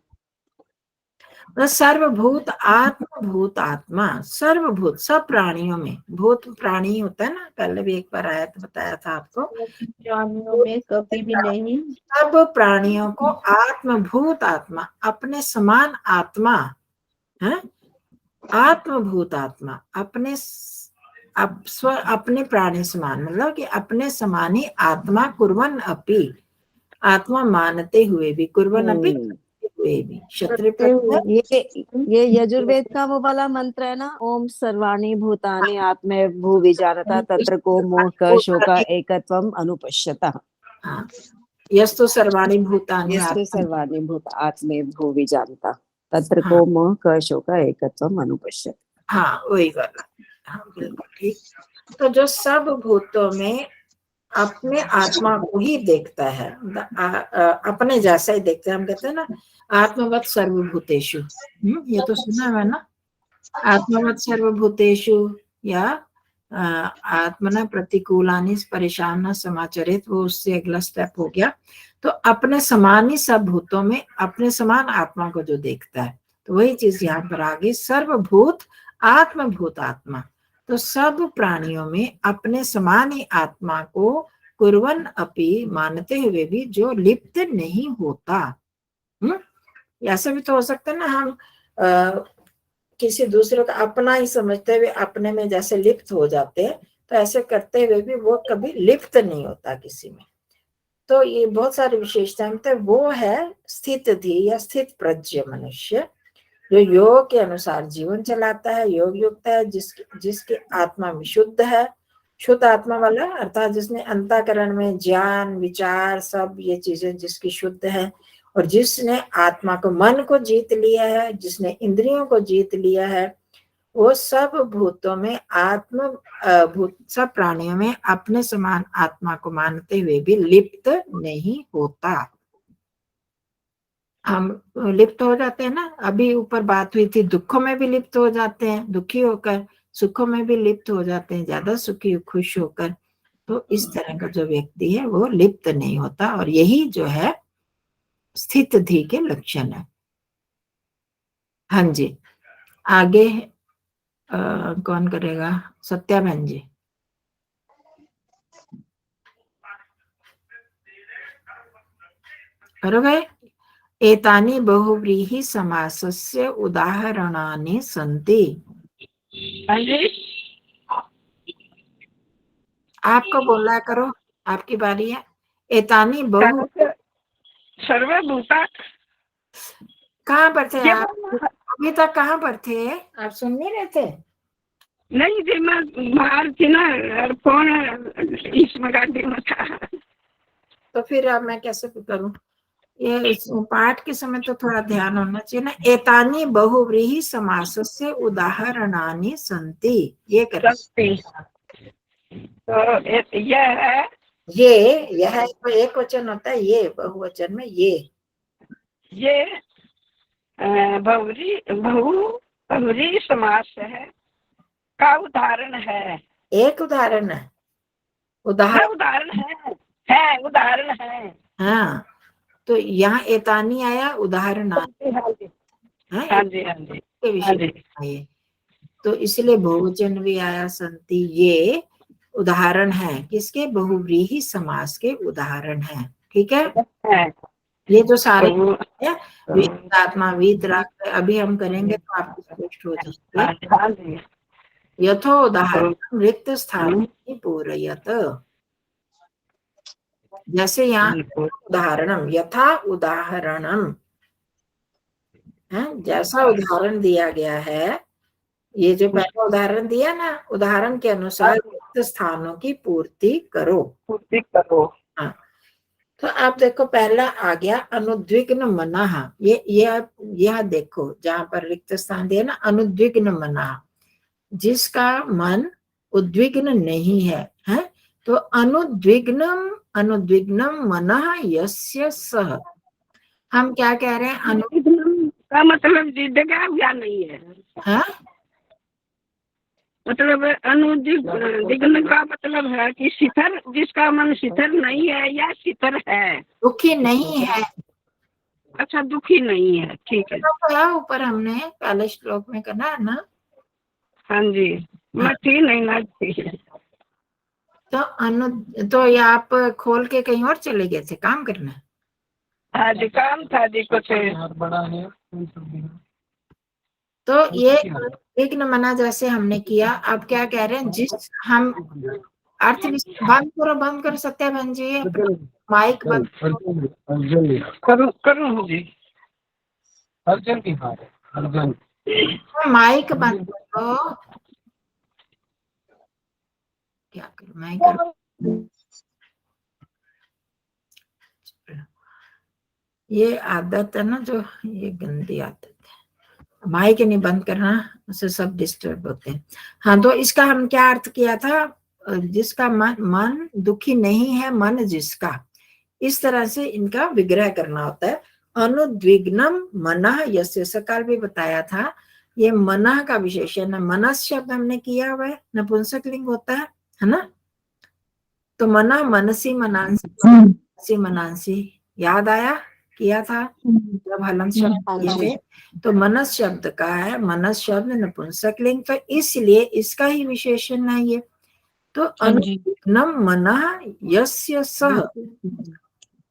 सर्वभूत आत्मभूत आत्मा, सर्वभूत, सब प्राणियों में, भूत प्राणी होता है ना, पहले भी एक बार आया तो बताया था आपको, प्राणियों में कभी भी नहीं, सब प्राणियों को आत्मभूत आत्मा, अपने समान आत्मा है, आत्मभूत आत्मा, अपने प्राणी समान, मतलब कि अपने समान ही आत्मा, कुर्वन् अपि, आत्मा मानते हुए भी, कुर्वन् अपि हुए भी, क्षत्रिय ये यजुर्वेद का वो वाला मंत्र है ना, ओम सर्वाणि भूतानि आत्मे भूवि जानता तत्र को मोह क शोक एकत्वम अनुपश्यता। हाँ, यस्तु सर्वाणि भूतानि यस्तु सर्वाणि भूत आत्मे भूवि जानता तत्र को मोह क शोक एकत्वम अनुपश्यता। हाँ, वही वाला, हाँ बिल्कुल ठीक। तो जो सब भूतों में अपने आत्मा को ही देखता है, अपने जैसा ही देखता है, हम कहते हैं ना आत्मवत सर्वभूतेषु, ये तो सुना है ना, आत्मवत सर्वभूतेषु या आत्मना प्रतिकूलानि परेशान समाचरित, वो उससे अगला स्टेप हो गया। तो अपने समान ही सब भूतों में अपने समान आत्मा को जो देखता है, तो वही चीज यहाँ पर आ गई, सर्वभूत आत्मभूत आत्मा। तो सब प्राणियों में अपने समान ही आत्मा को कुर्वन् अपि मानते हुए भी जो लिप्त नहीं होता। ऐसा भी तो हो सकता है ना, हम किसी दूसरे का अपना ही समझते हुए अपने में जैसे लिप्त हो जाते हैं, तो ऐसे करते हुए भी वो कभी लिप्त नहीं होता किसी में। तो ये बहुत सारी विशेषताएं, मतलब वो है स्थित धी या स्थित प्रज्ञ मनुष्य, जो योग के अनुसार जीवन चलाता है, योग युक्त है, जिसकी आत्मा विशुद्ध है, शुद्ध आत्मा वाला, अर्थात जिसने अंतःकरण में ज्ञान विचार सब ये चीजें जिसकी शुद्ध है, और जिसने आत्मा को मन को जीत लिया है, जिसने इंद्रियों को जीत लिया है, वो सब भूतों में सब प्राणियों में अपने समान आत्मा को मानते हुए भी लिप्त नहीं होता। हम लिप्त हो जाते हैं ना, अभी ऊपर बात हुई थी, दुखों में भी लिप्त हो जाते हैं, दुखी होकर, सुखों में भी लिप्त हो जाते हैं, ज्यादा सुखी खुश होकर। तो इस तरह का जो व्यक्ति है वो लिप्त नहीं होता, और यही जो है स्थित धी के लक्षण है। हाँ जी, आगे कौन करेगा? सत्या बहन जी। करोगे? एतानि बहुव्रीहि समासस्य उदाहरणानि सन्ति। आपको बोला करो, आपकी बारी है। एतानि बहु सर्वभूता कहाँ पर थे आप? अभी तक कहाँ पर थे? आप सुन नहीं रहे थे? नहीं जी, मैं बाहर थी ना, और फोन इसमें गाड़ी में था। तो फिर अब मैं कैसे करूं? ये इस पाठ के समय तो थोड़ा ध्यान होना चाहिए ना। एतानि बहुव्रीहि समासस्य उदाहरणानि सन्ति, ये कर। तो यह है, यह तो एक वचन होता है, ये बहुवचन में ये बहुव्रीहि समास है का उदाहरण है। एक उदाहरण है, उदाहरण है। हाँ, तो यहाँ एतानी आया, उदाहरण हाँ जी हाँ जी के विषय आए, तो इसलिए बहुवचन भी आया संति। ये उदाहरण है किसके? बहुव्रीहि समास के उदाहरण है। ठीक है, ये जो सारे है आत्मा वीतराग अभी हम करेंगे तो आपको स्पष्ट हो जाएगा। यथो उदाहरण रिक्त स्थान पूरयत, जैसे यहाँ उदाहरणम, यथा उदाहरणम है, जैसा उदाहरण दिया गया है, ये जो पहला उदाहरण दिया ना, उदाहरण के अनुसार रिक्त स्थानों की पूर्ति करो। हाँ, तो आप देखो पहला आ गया अनुद्विग्न मनः। यह देखो जहां पर रिक्त स्थान दिया ना, अनुद्विग्न मनः, जिसका मन उद्विग्न नहीं है, है? तो अनुद्विग्नम मनः यस्य सः, हम क्या कह रहे हैं? अनुद्विग्न का मतलब जिद्दगा या नहीं है। हाँ? मतलब अनुद्विग्न का मतलब है कि शिथिल, जिसका मन शिथिल नहीं है या शिथिल है, दुखी नहीं है। अच्छा, दुखी नहीं है, ठीक है। तो ऊपर हमने पहले श्लोक में करना है ना। हाँ जी, मैं थी नहीं ना थी। तो ये आप खोल के कहीं और चले गए थे काम करना? हाँ जी, काम था जी कुछ बड़ा है। तो ये विघ्न मना जैसे हमने किया, अब क्या कह रहे हैं? जिस हम अर्थ बंद करो सत्या बहन जी, माइक बंद करूँ जी। अर्जन की बात है, अर्जन माइक बंद करो। क्या करूं मैं? करूं? ये आदत है ना, जो ये गंदी आदत है, माइक नहीं बंद करना, उससे सब डिस्टर्ब होते हैं। हाँ, तो इसका हम क्या अर्थ किया था? जिसका मन दुखी नहीं है, मन जिसका, इस तरह से इनका विग्रह करना होता है। अनुद्विग्नम मनः यस्य, सकाल भी बताया था, ये मनः का विशेषण है। मनस शब्द हमने किया हुआ है, नपुंसक लिंग होता है ना। तो मनः मनसी मनांसी मनांसी, याद आया, किया था जब हलन शब्द हाँ किए जी। थे। तो मनस शब्द का है, मनस शब्द नपुंसक लिंग, तो इसलिए इसका ही विशेषण है ये। तो हाँ जी। अनुद्विग्नम मनः यस्य सः,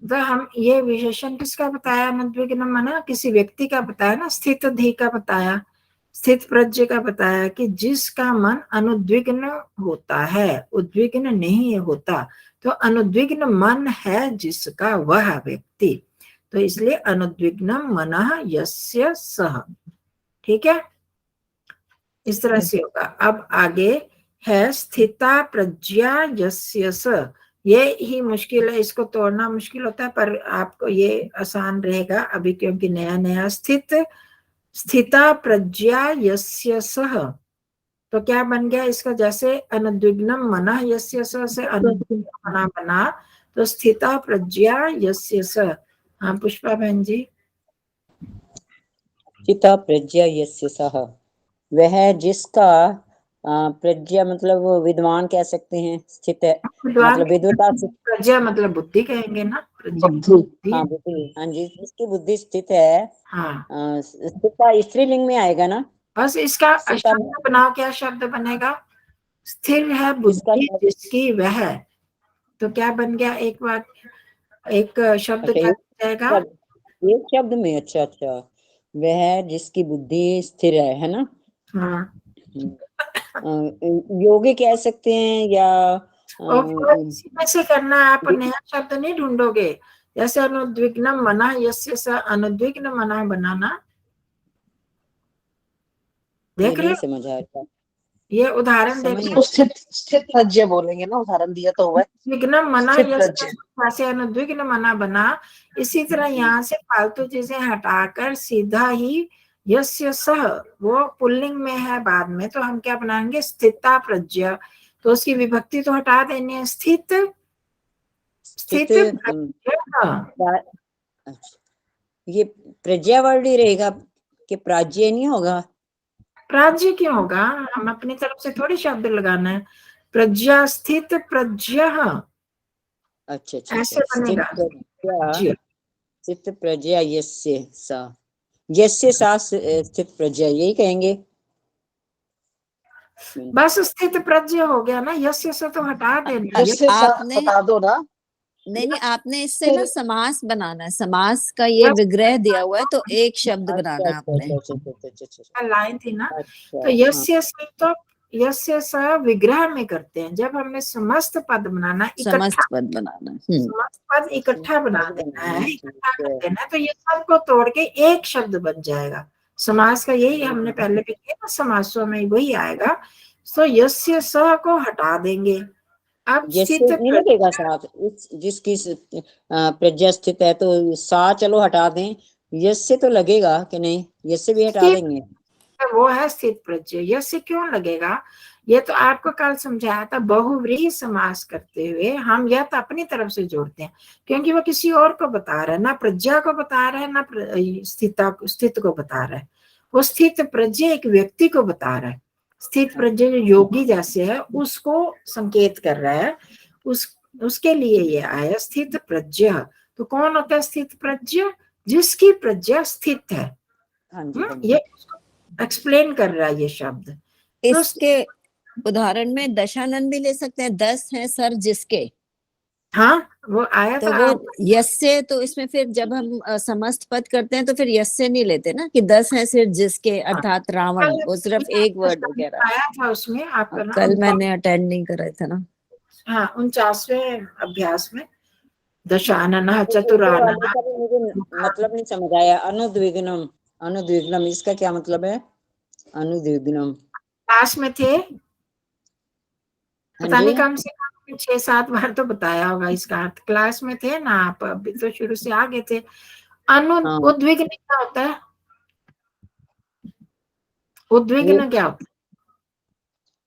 तो हम ये विशेषण किसका बताया? अनुद्विग्न मना, किसी व्यक्ति का बताया ना, स्थित धी का बताया, स्थित प्रज्ञ का बताया कि जिसका मन अनुद्विग्न होता है, उद्विग्न नहीं होता। तो अनुद्विग्न मन है जिसका, वह व्यक्ति। तो इसलिए अनुद्विग्नम मनः यस्य सः। ठीक है, इस तरह से होगा। अब आगे है स्थिता प्रज्ञा यस्य स। ये ही मुश्किल है, इसको तोड़ना मुश्किल होता है, पर आपको ये आसान रहेगा अभी, क्योंकि नया नया। स्थिता प्रज्ञा यस्य सः, तो क्या बन गया इसका? जैसे अनुद्विग्नम मनः यस्य सः से अनुद्विग्न मना बना, तो स्थिता प्रज्ञा यस्य सः। हाँ पुष्पा बहन जी। चिता प्रज्ञा यस्य सः, वह जिसका प्रज्ञा मतलब वो विद्वान कह सकते हैं, स्थित है मतलब विद्वता से, प्रज्ञा मतलब बुद्धि कहेंगे ना, प्रज्ञा बुद्धि। हाँ बुद्धि, हाँ जी, जिसकी बुद्धि स्थित है। हाँ, स्थिता स्त्रीलिंग में आएगा ना। बस इसका स्थिता शब्द बनाओ, क्या शब्द बनेगा? स्थिर है बुद्धि जिसकी वह, तो क्या बन गया? एक बार एक शब्द अच्छा, क्या बन जाएगा? एक शब्द में, अच्छा अच्छा, वह जिसकी बुद्धि स्थिर है ना। हाँ, योगी कह सकते हैं, या और फिर इसी में से करना है, आप नया शब्द नहीं ढूंढोगे। जैसे अनुद्विग्नम मनः यस्य सः, अनुद्विग्न मनः बनाना, देख रहे नहीं हो? समझ आया, ये उदाहरण समझ देखो, तो स्थित प्रज्ञा बोलेंगे ना, उदाहरण दिया तो हुआ है। विघ्नम मना, स्थित यस्य प्रज्ञा। सः से अनुद्विग्न मना बना। इसी तरह यहाँ से फालतू चीजें हटाकर सीधा ही यस्य सः, वो पुल्लिंग में है बाद में, तो हम क्या बनाएंगे? स्थिता प्रज्ञा। तो उसकी विभक्ति तो हटा देनी है, स्थित स्थित प्रज्ञा। अच्छा, ये प्रज्ञा वर्ड ही रहेगा कि प्राज्य नहीं होगा? प्राज्य क्यों होगा? हम अपनी तरफ से थोड़ी शब्द लगाना है। प्रज्ञा, स्थित प्रज्ञा, अच्छा अच्छा ऐसे अच्छा, बनेगा। जी, स्थित प्रज्ञा यस्य सा, यस्य सा स्थित प्रज्ञा, यही कहेंगे। बस स्थित प्रज्ञा हो गया ना, यस्य से तो हटा देना। यस्य आपने बता दो ना। नहीं, आपने इससे ना समास बनाना है। समास का ये विग्रह दिया हुआ है, तो एक शब्द बनाना है आपने। लाइन थी ना, अच्छा, तो यस्य से तो यस्य स विग्रह में करते हैं। जब हमें समस्त पद बनाना, समस्त इकट्ठा पद बनाना। समस्त पद इकट्ठा बना देना है, इकट्ठा कर देना है, तो ये सबको तोड़ के एक शब्द बन जाएगा। समास का यही हमने पहले भी किया ना, समासों में वही आएगा। तो यस्य स को हटा देंगे। अब यस्य स्थित नहीं लगेगा साथ, जिसकी प्रज्ञा स्थित है, तो सा चलो हटा दें, यस्य तो लगेगा कि नहीं? यस्य भी हटा देंगे। वो है स्थित प्रज्ञा। यस्य क्यों लगेगा? ये तो आपको कल समझाया था। बहुव्रीहि समास करते हुए हम यह तो अपनी तरफ से जोड़ते हैं, क्योंकि वो किसी और को बता रहा है, ना प्रज्ञा को बता रहा है, ना स्थित को बता रहा है। वो स्थित प्रज्ञा एक व्यक्ति को बता रहा है। स्थित प्रज्ञा जो योगी जैसे है, उसको संकेत कर रहा है, उसके लिए ये आया स्थित प्रज्ञा। तो कौन होता है स्थित प्रज्ञा? जिसकी प्रज्ञा स्थित है। हाँ जी, हाँ जी। ये एक्सप्लेन कर रहा है ये शब्द। इसके उदाहरण में दशानंद भी ले सकते हैं। 10 है सर जिसके, हाँ वो आया तो था। वो यस्य, तो इसमें फिर जब हम समस्त पद करते हैं तो फिर यस्य नहीं लेते ना, कि 10 है सिर्फ जिसके, अर्थात रावण। वो सिर्फ एक वर्ड वगैरह आया था उसमें आपका ना। कल मैंने अटेंड नहीं करा था ना। हाँ 49वें अभ्यास में दशानन चतुरानन। मुझे मतलब नहीं समझ आया। अनुद्विग्नम, अनुद्विग्नम इसका क्या मतलब है? अनुद्विग्नम क्लास में थे, पता नहीं जी। कम से कम 6-7 बार तो बताया होगा इसका अर्थ। क्लास में थे ना आप, अभी तो शुरू से आ गए थे। हाँ। उद्विग्न क्या होता है? उद्विग्न क्या होता है?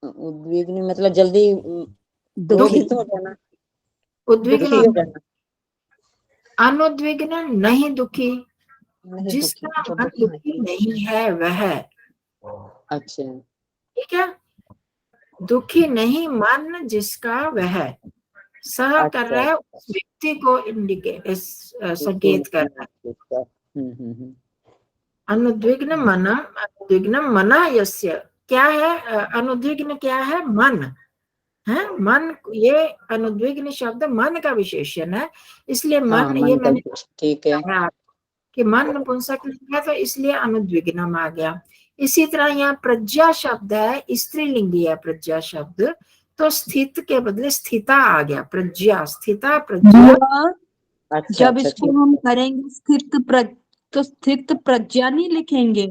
उद्विग्न मतलब जल्दी दुखित हो जाना, उद्विग्न दुखी हो जाना। अनुद्विग्न नहीं दुखी, नहीं जिसका दुखी, जो मन दुखी दुखी नहीं नहीं है वह, अच्छा ठीक है। दुखी नहीं मन जिसका वह, सह कर अच्छा रहा है उस व्यक्ति को इंडिकेट संकेत कर रहा है। हम्म। अनुद्विग्न मन, अनुद्विग्न मना यस्य, क्या है अनुद्विग्न, क्या है मन है, मन, ये अनुद्विग्न शब्द मन का विशेषण है, इसलिए हाँ मन, ये मन का मैंने ठीक है। कहा कि मन नपुंसक लिंग है तो इसलिए अनुद्विग्नम आ गया। इसी तरह यहाँ प्रज्ञा शब्द है, स्त्रीलिंगी है प्रज्ञा शब्द, तो स्थित के बदले स्थिता आ गया, प्रज्ञा, स्थिता प्रज्ञा। अच्छा जब अच्छा इसको ठीक हम है। करेंगे तो स्थित प्रज्ञा नहीं लिखेंगे,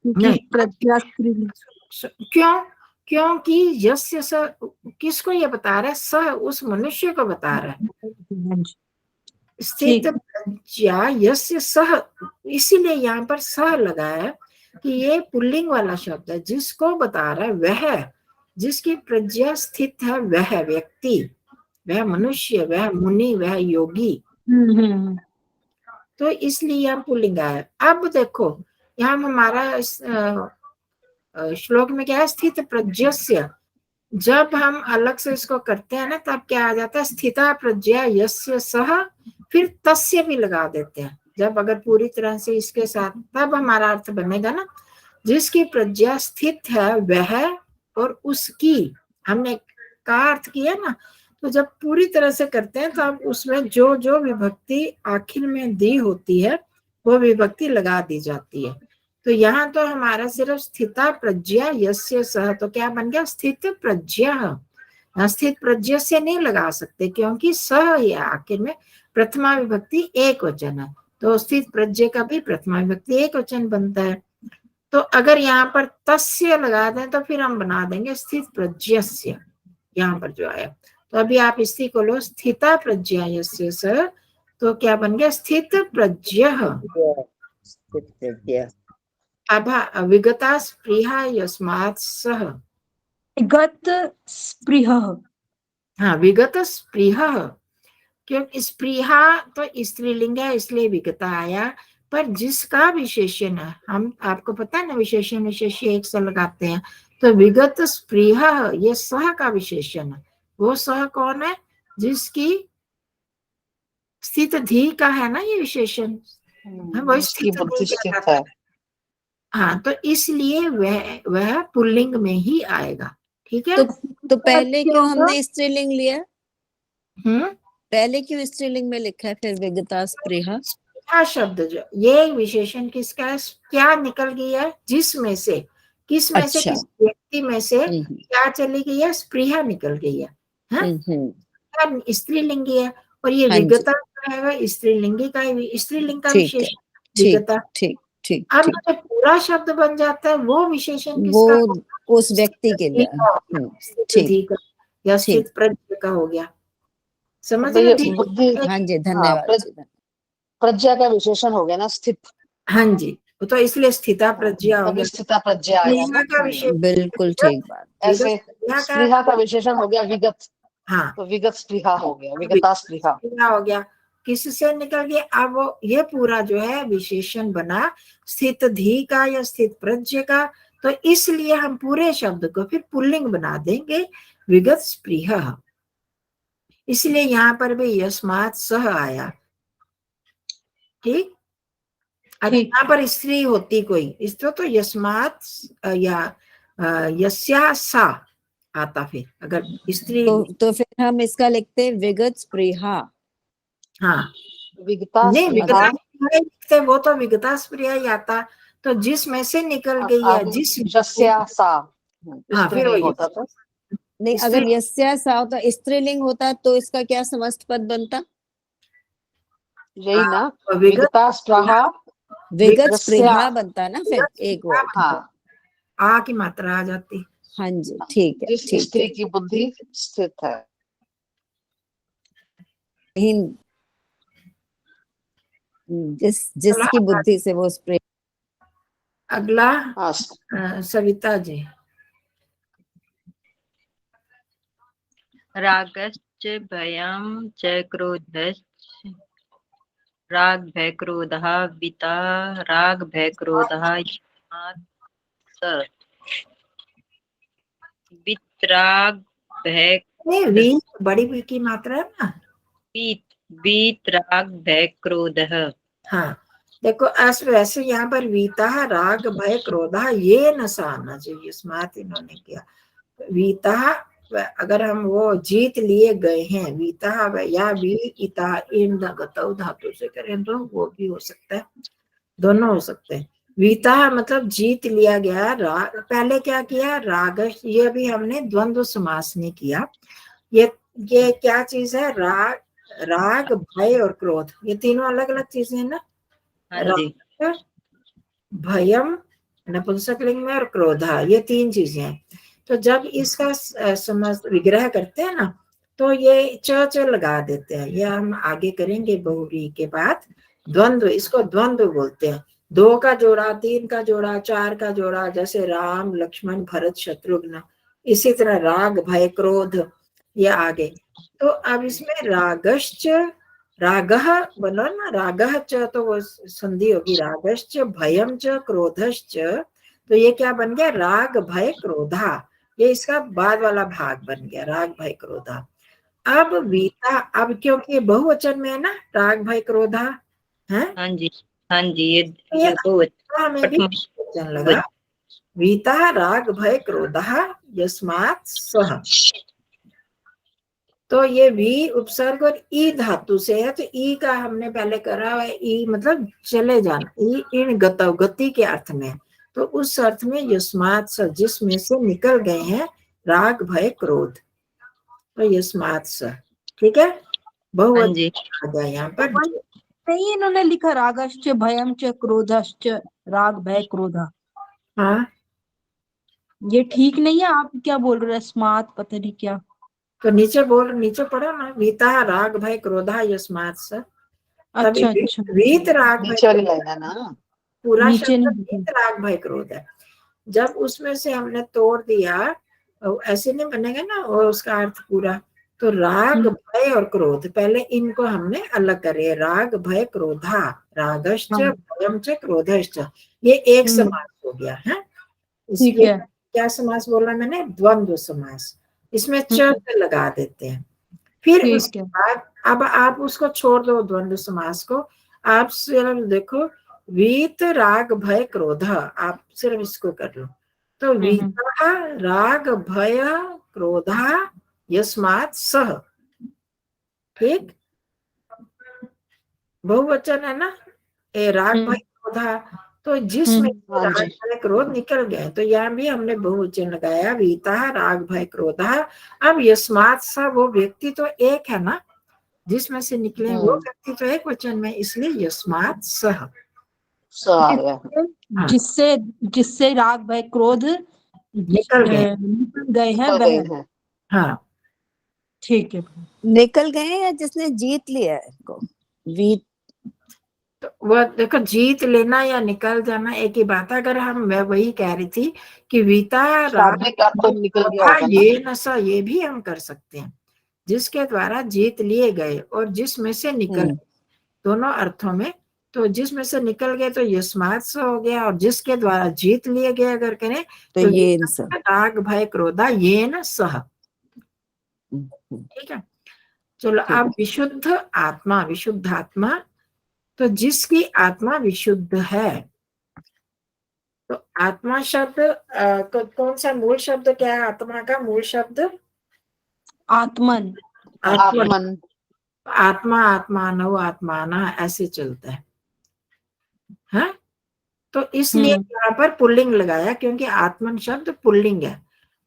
क्योंकि नहीं, प्रज्ञा स्त्रीलिंग। क्यों? क्योंकि यस्य स, किसको ये बता रहा है? स उस मनुष्य को बता रहा है। स्थित ठीक। प्रज्ञा यस्य सह, इसीलिए यहाँ पर सह लगा है कि ये पुल्लिंग वाला शब्द है, जिसको बता रहा है वह, जिसकी प्रज्ञा स्थित है, वह व्यक्ति, वह मनुष्य, वह मुनि, वह योगी, हम्म। तो इसलिए यहाँ पुल्लिंग आया। अब देखो यहाँ हमारा श्लोक में क्या है? स्थित प्रज्ञस्य, जब हम अलग से इसको करते हैं ना तब क्या आ जाता है? स्थिता प्रज्ञा यस्य सह, फिर तस्य भी लगा देते हैं। जब अगर पूरी तरह से इसके साथ, तब हमारा अर्थ बनेगा ना, जिसकी प्रज्ञा स्थित है वह और उसकी, हमने का अर्थ किया ना, तो जब पूरी तरह से करते हैं तो अब उसमें जो जो विभक्ति आखिर में दी होती है वो विभक्ति लगा दी जाती है। तो यहाँ तो हमारा सिर्फ स्थिता प्रज्ञा यस्य सह, तो क्या बन गया? स्थित प्रज्ञा। स्थित प्रज्ञा से नहीं लगा सकते क्योंकि सह ये आखिर में प्रथमा विभक्ति एक वचन है, तो स्थित प्रज्ञा का भी प्रथमा विभक्ति एक वचन बनता है। तो अगर यहाँ पर तस्य लगा दें तो फिर हम बना देंगे स्थित प्रज्ञस्य, यहाँ पर जो आया। तो अभी आप इसी को लो, स्थिता प्रज्ञा यस्य सह, तो क्या बन गया? स्थित प्रज्ञ। स्थित प्रज्ञा। विगता स्पृहा यस्मात् सह, गत स्पृह। हाँ विगत स्पृह, क्योंकि स्पृहा तो स्त्रीलिंग है इसलिए विगता आया, पर जिसका विशेषण है, हम आपको पता है ना विशेषण विशेष्य एक से लगाते हैं, तो विगत स्पृह ये सह का विशेषण है। वो सह कौन है? जिसकी स्थित धी का है ना ये विशेषण, वो उसकी स्थित बुद्धि धी स्थित कहलाता है। है। हाँ, तो इसलिए वह पुल्लिंग में ही आएगा, ठीक है। तो पहले क्यों हमने स्त्रीलिंग लिया? हम्म, पहले क्यों स्त्रीलिंग में लिखा है फिर विगता स्पृहा? स्पृहा शब्द जो ये विशेषण किसका है? क्या निकल गई है? जिसमें से, किस में से, अच्छा। किस व्यक्ति में से क्या चली गई है? स्पृहा निकल गई है, स्त्रीलिंगी है। और ये हाँ जी। विगता जो है वह स्त्रीलिंगी का, स्त्रीलिंग का ठीक है, विशेषण ठीक विगता। ठीक ठीक अब ठीक, जब पूरा शब्द बन जाता है वो विशेषण वो किसका होगा? उस व्यक्ति के लिए। स्थित ठीक धी का या ठीक। स्थित प्रज्ञ का हो गया, समझ तो रहे ये धी? बुद्धि, हाँ जी, हाँ, धन्यवाद जी। प्रज्ञा का विशेषण हो गया ना स्थित, हाँ जी, तो इसलिए स्थिता प्रज्ञा हो तभी गया। स्थिता प्रज्ञा आया स्पृहा ना। का विशेषण बिल्कुल ठीक बात। ऐसे स्पृहा स्पृहा का विशेषण हो गया विगत, हाँ तो विगत स्पृहा हो गया, विगता स्पृहा। स्पृहा हो गया, किससे निकल गया? अब वो ये पूरा जो है विशेषण बना स्थित धी का या स्थित प्रज्ञ का, तो इसलिए हम पूरे शब्द को फिर पुल्लिंग बना देंगे, विगत स्पृहा। इसलिए यहाँ पर भी यस्मात् सह आया, ठीक। अब यहाँ पर स्त्री होती कोई, इस तो यस्मात् या यस्या सा आता, फिर अगर स्त्री तो फिर हम इसका लिखते हैं विगत स्पृहा। हाँ विगता नहीं, स्पृहा, विगता स्पृहा लिखते, वो तो विगता स्पृहा ही आता, तो जिसमें से निकल गई है, जिस, यस्या सा, हाँ फिर स्त्रीलिंग वही होता था। नहीं, अगर यस्या सा होता, स्त्रीलिंग होता तो इसका क्या समस्त पद बनता? यही ना, विगत विगता स्पृहा, विगत यस्या, स्पृहा बनता ना फिर एक वर्ड। हाँ आ की मात्रा आ जाती। हाँ जी, ठीक है, जिस ठीक स्त्री है। की बुद्धि स्थित है। जिसकी बुद्धि से वो स्प्रे। अगला हाँ, सविता जी। रागश्च भयं च क्रोधश्च राग भय क्रोधः वीता राग भय क्रोधः यस्मात् स वितराग भय नहीं, वी बड़ी वी की मात्रा है ना। वीतराग भय क्रोधः। हाँ देखो वैसे यहाँ पर वीता राग भय क्रोधा ये न सा आना चाहिए, स्मार्ट इन्होंने किया। वीता अगर हम वो जीत लिए गए हैं, वीता या वी इता इन गतौ धातु से करें तो वो भी हो सकता है, दोनों हो सकते हैं। वीता मतलब जीत लिया गया। राग पहले क्या किया, राग, ये भी हमने द्वंद्व समास नहीं किया। ये क्या चीज है, राग भय और क्रोध, ये तीनों अलग अलग चीजें हैं ना। हाँ जी। राग भयम नपुंसकलिंग में और क्रोधा, ये तीन चीजें हैं। तो जब इसका समझ विग्रह करते हैं ना तो ये च लगा देते हैं, ये हम आगे करेंगे बहुव्रीहि के बाद। द्वंद्व, इसको द्वंद्व बोलते हैं। 2 का जोड़ा, 3 का जोड़ा, 4 का जोड़ा, जैसे राम लक्ष्मण भरत शत्रुघ्न, इसी तरह राग भय क्रोध ये आगे। तो अब इसमें रागश्च, रागः बोलो ना, रागः च तो वो संधि होगी, रागश्च भयम च क्रोधश्च, तो ये क्या बन गया, राग भय क्रोधा, ये इसका बाद वाला भाग बन गया, राग भय क्रोधा। अब वीता, अब क्योंकि बहुवचन में है ना राग भय क्रोधा है, हाँ जी, हाँ जी, ये हमें भी बहुवचन लगा। वीता राग भय क्रोधा यस्मात् सः, तो ये वी उपसर्ग और ई धातु से है, तो ई का हमने पहले करा है, ई मतलब चले जाना, ई इन गतव, गति के अर्थ में, तो उस अर्थ में यस्मात् स, जिसमें से निकल गए हैं राग भय क्रोध, तो यस्मात् स, ठीक है। बहुवचन आ गया यहाँ पर। नहीं इन्होंने लिखा रागश्च भयम च क्रोधश्च राग भय क्रोधा, हाँ ये ठीक नहीं है। आप क्या बोल रहे हो, स्मार्ट पता नहीं क्या। तो नीचे बोल, नीचे पढ़ो ना, वीता राग भय क्रोधा यस्मात् स, अच्छा अच्छा, वीत राग भय, नीचे वाली लाइन है ना, पूरा नीचे शब्द नहीं वीत राग भय क्रोध है। जब उसमें से हमने तोड़ दिया, ऐसे नहीं बनेगा ना वो उसका अर्थ पूरा, तो राग भय और क्रोध, पहले इनको हमने अलग करे, राग भय क्रोधा, रागश्च भयम च क्रोधश्च, ये एक समास हो गया है। ठीक है, क्या समास बोला मैंने, द्वंद्व समास, इसमें च लगा देते हैं। फिर उसके बाद अब आप उसको छोड़ दो द्वंद्व समास को, आप सिर्फ देखो वीत राग भय क्रोध, आप सिर्फ इसको कर लो, तो वीता राग भय क्रोधा यस्मात् सः, ठीक, बहुवचन है ना, ए राग भय क्रोधा, तो जिसमें राग भय क्रोध निकल गए, तो यहाँ भी हमने बहुवचन लगाया, वीता राग भय क्रोधा। अब यस्मात् स, वो व्यक्ति तो एक है ना, जिसमें से निकले वो व्यक्ति तो एक वचन में, इसलिए यस्मात् सः, जिससे जिससे राग भय क्रोध निकल गए हैं वह, हाँ ठीक है। निकल गए या जिसने जीत लिया है इनको, वीत, तो वो देखो जीत लेना या निकल जाना एक ही बात है। अगर मैं वही कह रही थी कि वीता राग निकल गया, ये नशा, ये भी हम कर सकते हैं, जिसके द्वारा जीत लिए गए और जिसमें से निकल, दोनों अर्थों में। तो जिसमें से निकल गए तो यस्मात् स हो गया, और जिसके द्वारा जीत लिए गए अगर करें तो ये राग भय क्रोधा ये न सह, ठीक है। चलो अब विशुद्ध आत्मा, विशुद्ध आत्मा, तो जिसकी आत्मा विशुद्ध है, तो आत्मा शब्द कौन सा मूल शब्द क्या है, आत्मा का मूल शब्द आत्मन, आत्मन, आत्मा, आत्मानो, आत्माना, ऐसे चलता है, हाँ? तो इसलिए यहाँ पर पुल्लिंग लगाया, क्योंकि आत्मन शब्द पुल्लिंग है।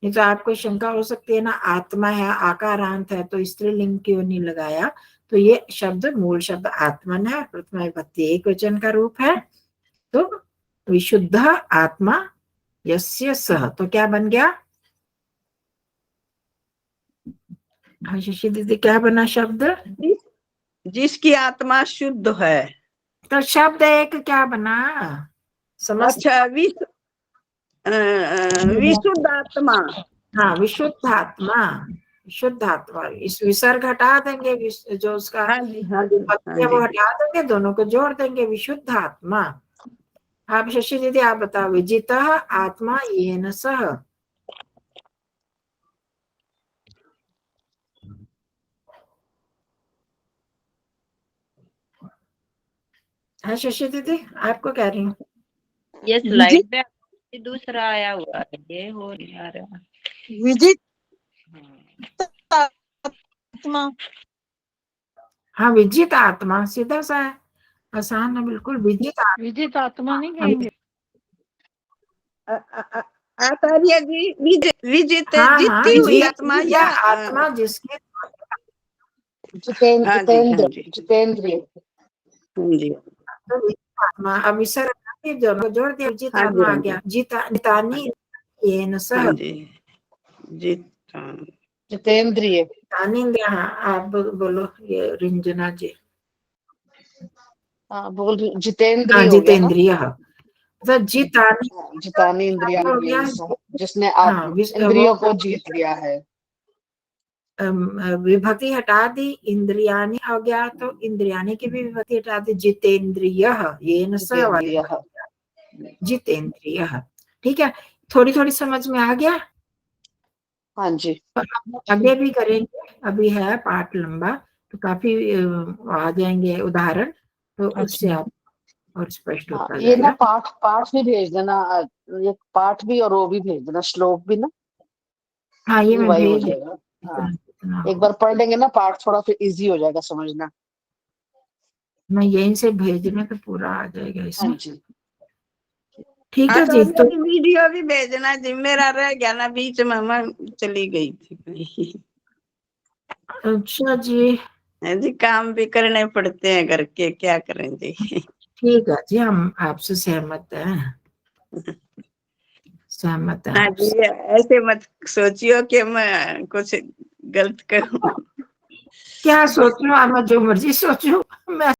नहीं तो आपको शंका हो सकती है ना, आत्मा है आकारांत है तो स्त्रीलिंग क्यों नहीं लगाया, तो ये शब्द मूल शब्द आत्मन है, प्रथमा विभक्ति एक वचन का रूप है, तो विशुद्ध आत्मा यस्य सह, तो क्या बन गया, शशि दीदी क्या बना शब्द, जिसकी आत्मा शुद्ध है, तो शब्द एक क्या बना, समझ, अच्छा विशुद्ध आत्मा, हाँ विशुद्ध आत्मा, शुद्ध आत्मा। इस विसर्ग हटा देंगे, जो उसका हाँ जी, हाँ जी, विभक्ति है हाँ वो जी। हटा देंगे, दोनों को जोड़ देंगे, विशुद्ध आत्मा। आप शशि दीदी आप बताओ, विजितः आत्मा येन सह। हाँ शशि दीदी आपको कह रही हूँ। ये स्लाइड पे दूसरा आया हुआ है, ये हो नहीं आ रहा। विजित आत्मा, हाँ विजित आत्मा सीधा सा है, आसान है बिल्कुल। विजित विजित आत्मा नहीं कहेंगे। आचार्य जी, विजित हाँ हाँ, जीती हुई जीत आत्मा या या आत्मा जिसके जितेंद्र हाँ जी, हाँ जितेंद्र जी, जितेंद्रिय। हाँ जी, आत्मा, अब विसर्ग हटा के दोनों जोड़ दिया, विजित हाँ जी, आत्मा आ हाँ गया। जी, जितानी येन सह। हाँ जी, जीता जितेंद्रिय। तानिंद्र, हाँ आप बोलो ये रिंजना जी। हाँ बोल रही, हाँ जितेंद्रिय हो गया ना। जितेंद्रिय, तो जितानी जितानी हो गया। इंद्रिया, जिसने हाँ इंद्रियों को जीत लिया है। विभक्ति हटा दी, इंद्रियानी हो गया, तो इंद्रियानी की भी विभक्ति हटा दी, जितेंद्रिय येन सह वाला, जितेंद्रिय। जितेंद्रिय। ठीक है, थोड़ी थोड़ी समझ में आ गया। हाँ जी। आगे भी करेंगे, अभी है पाठ लंबा, तो काफी आ जाएंगे उदाहरण, तो उससे आप और स्पष्ट हाँ, होता ये ना जाएगा। पाठ पाठ भी भेज देना, ये पाठ भी और वो भी भेज देना, श्लोक भी ना, हाँ ये मैं रिवाइव हो भेज जाएगा। हाँ, इतना एक बार पढ़ लेंगे ना पाठ, थोड़ा फिर इजी हो जाएगा समझना। मैं यहीं से भेजने तो पूरा आ जाएगा हाँ इसमें। जी। ठीक है जी, आचार्य तो जी वीडियो भी भेजना जी, मेरा रह गया ना, बीच में मैं चली गई थी। अच्छा जी, जी काम भी करने पड़ते हैं घर के, क्या करें जी। ठीक है जी, हम आपसे सहमत हैं, सहमत हैं हाँ जी, आपसे। ऐसे मत सोचियो कि मैं कुछ गलत करूं। क्या सोचूं, मैं जो मर्जी सोचूं, मैं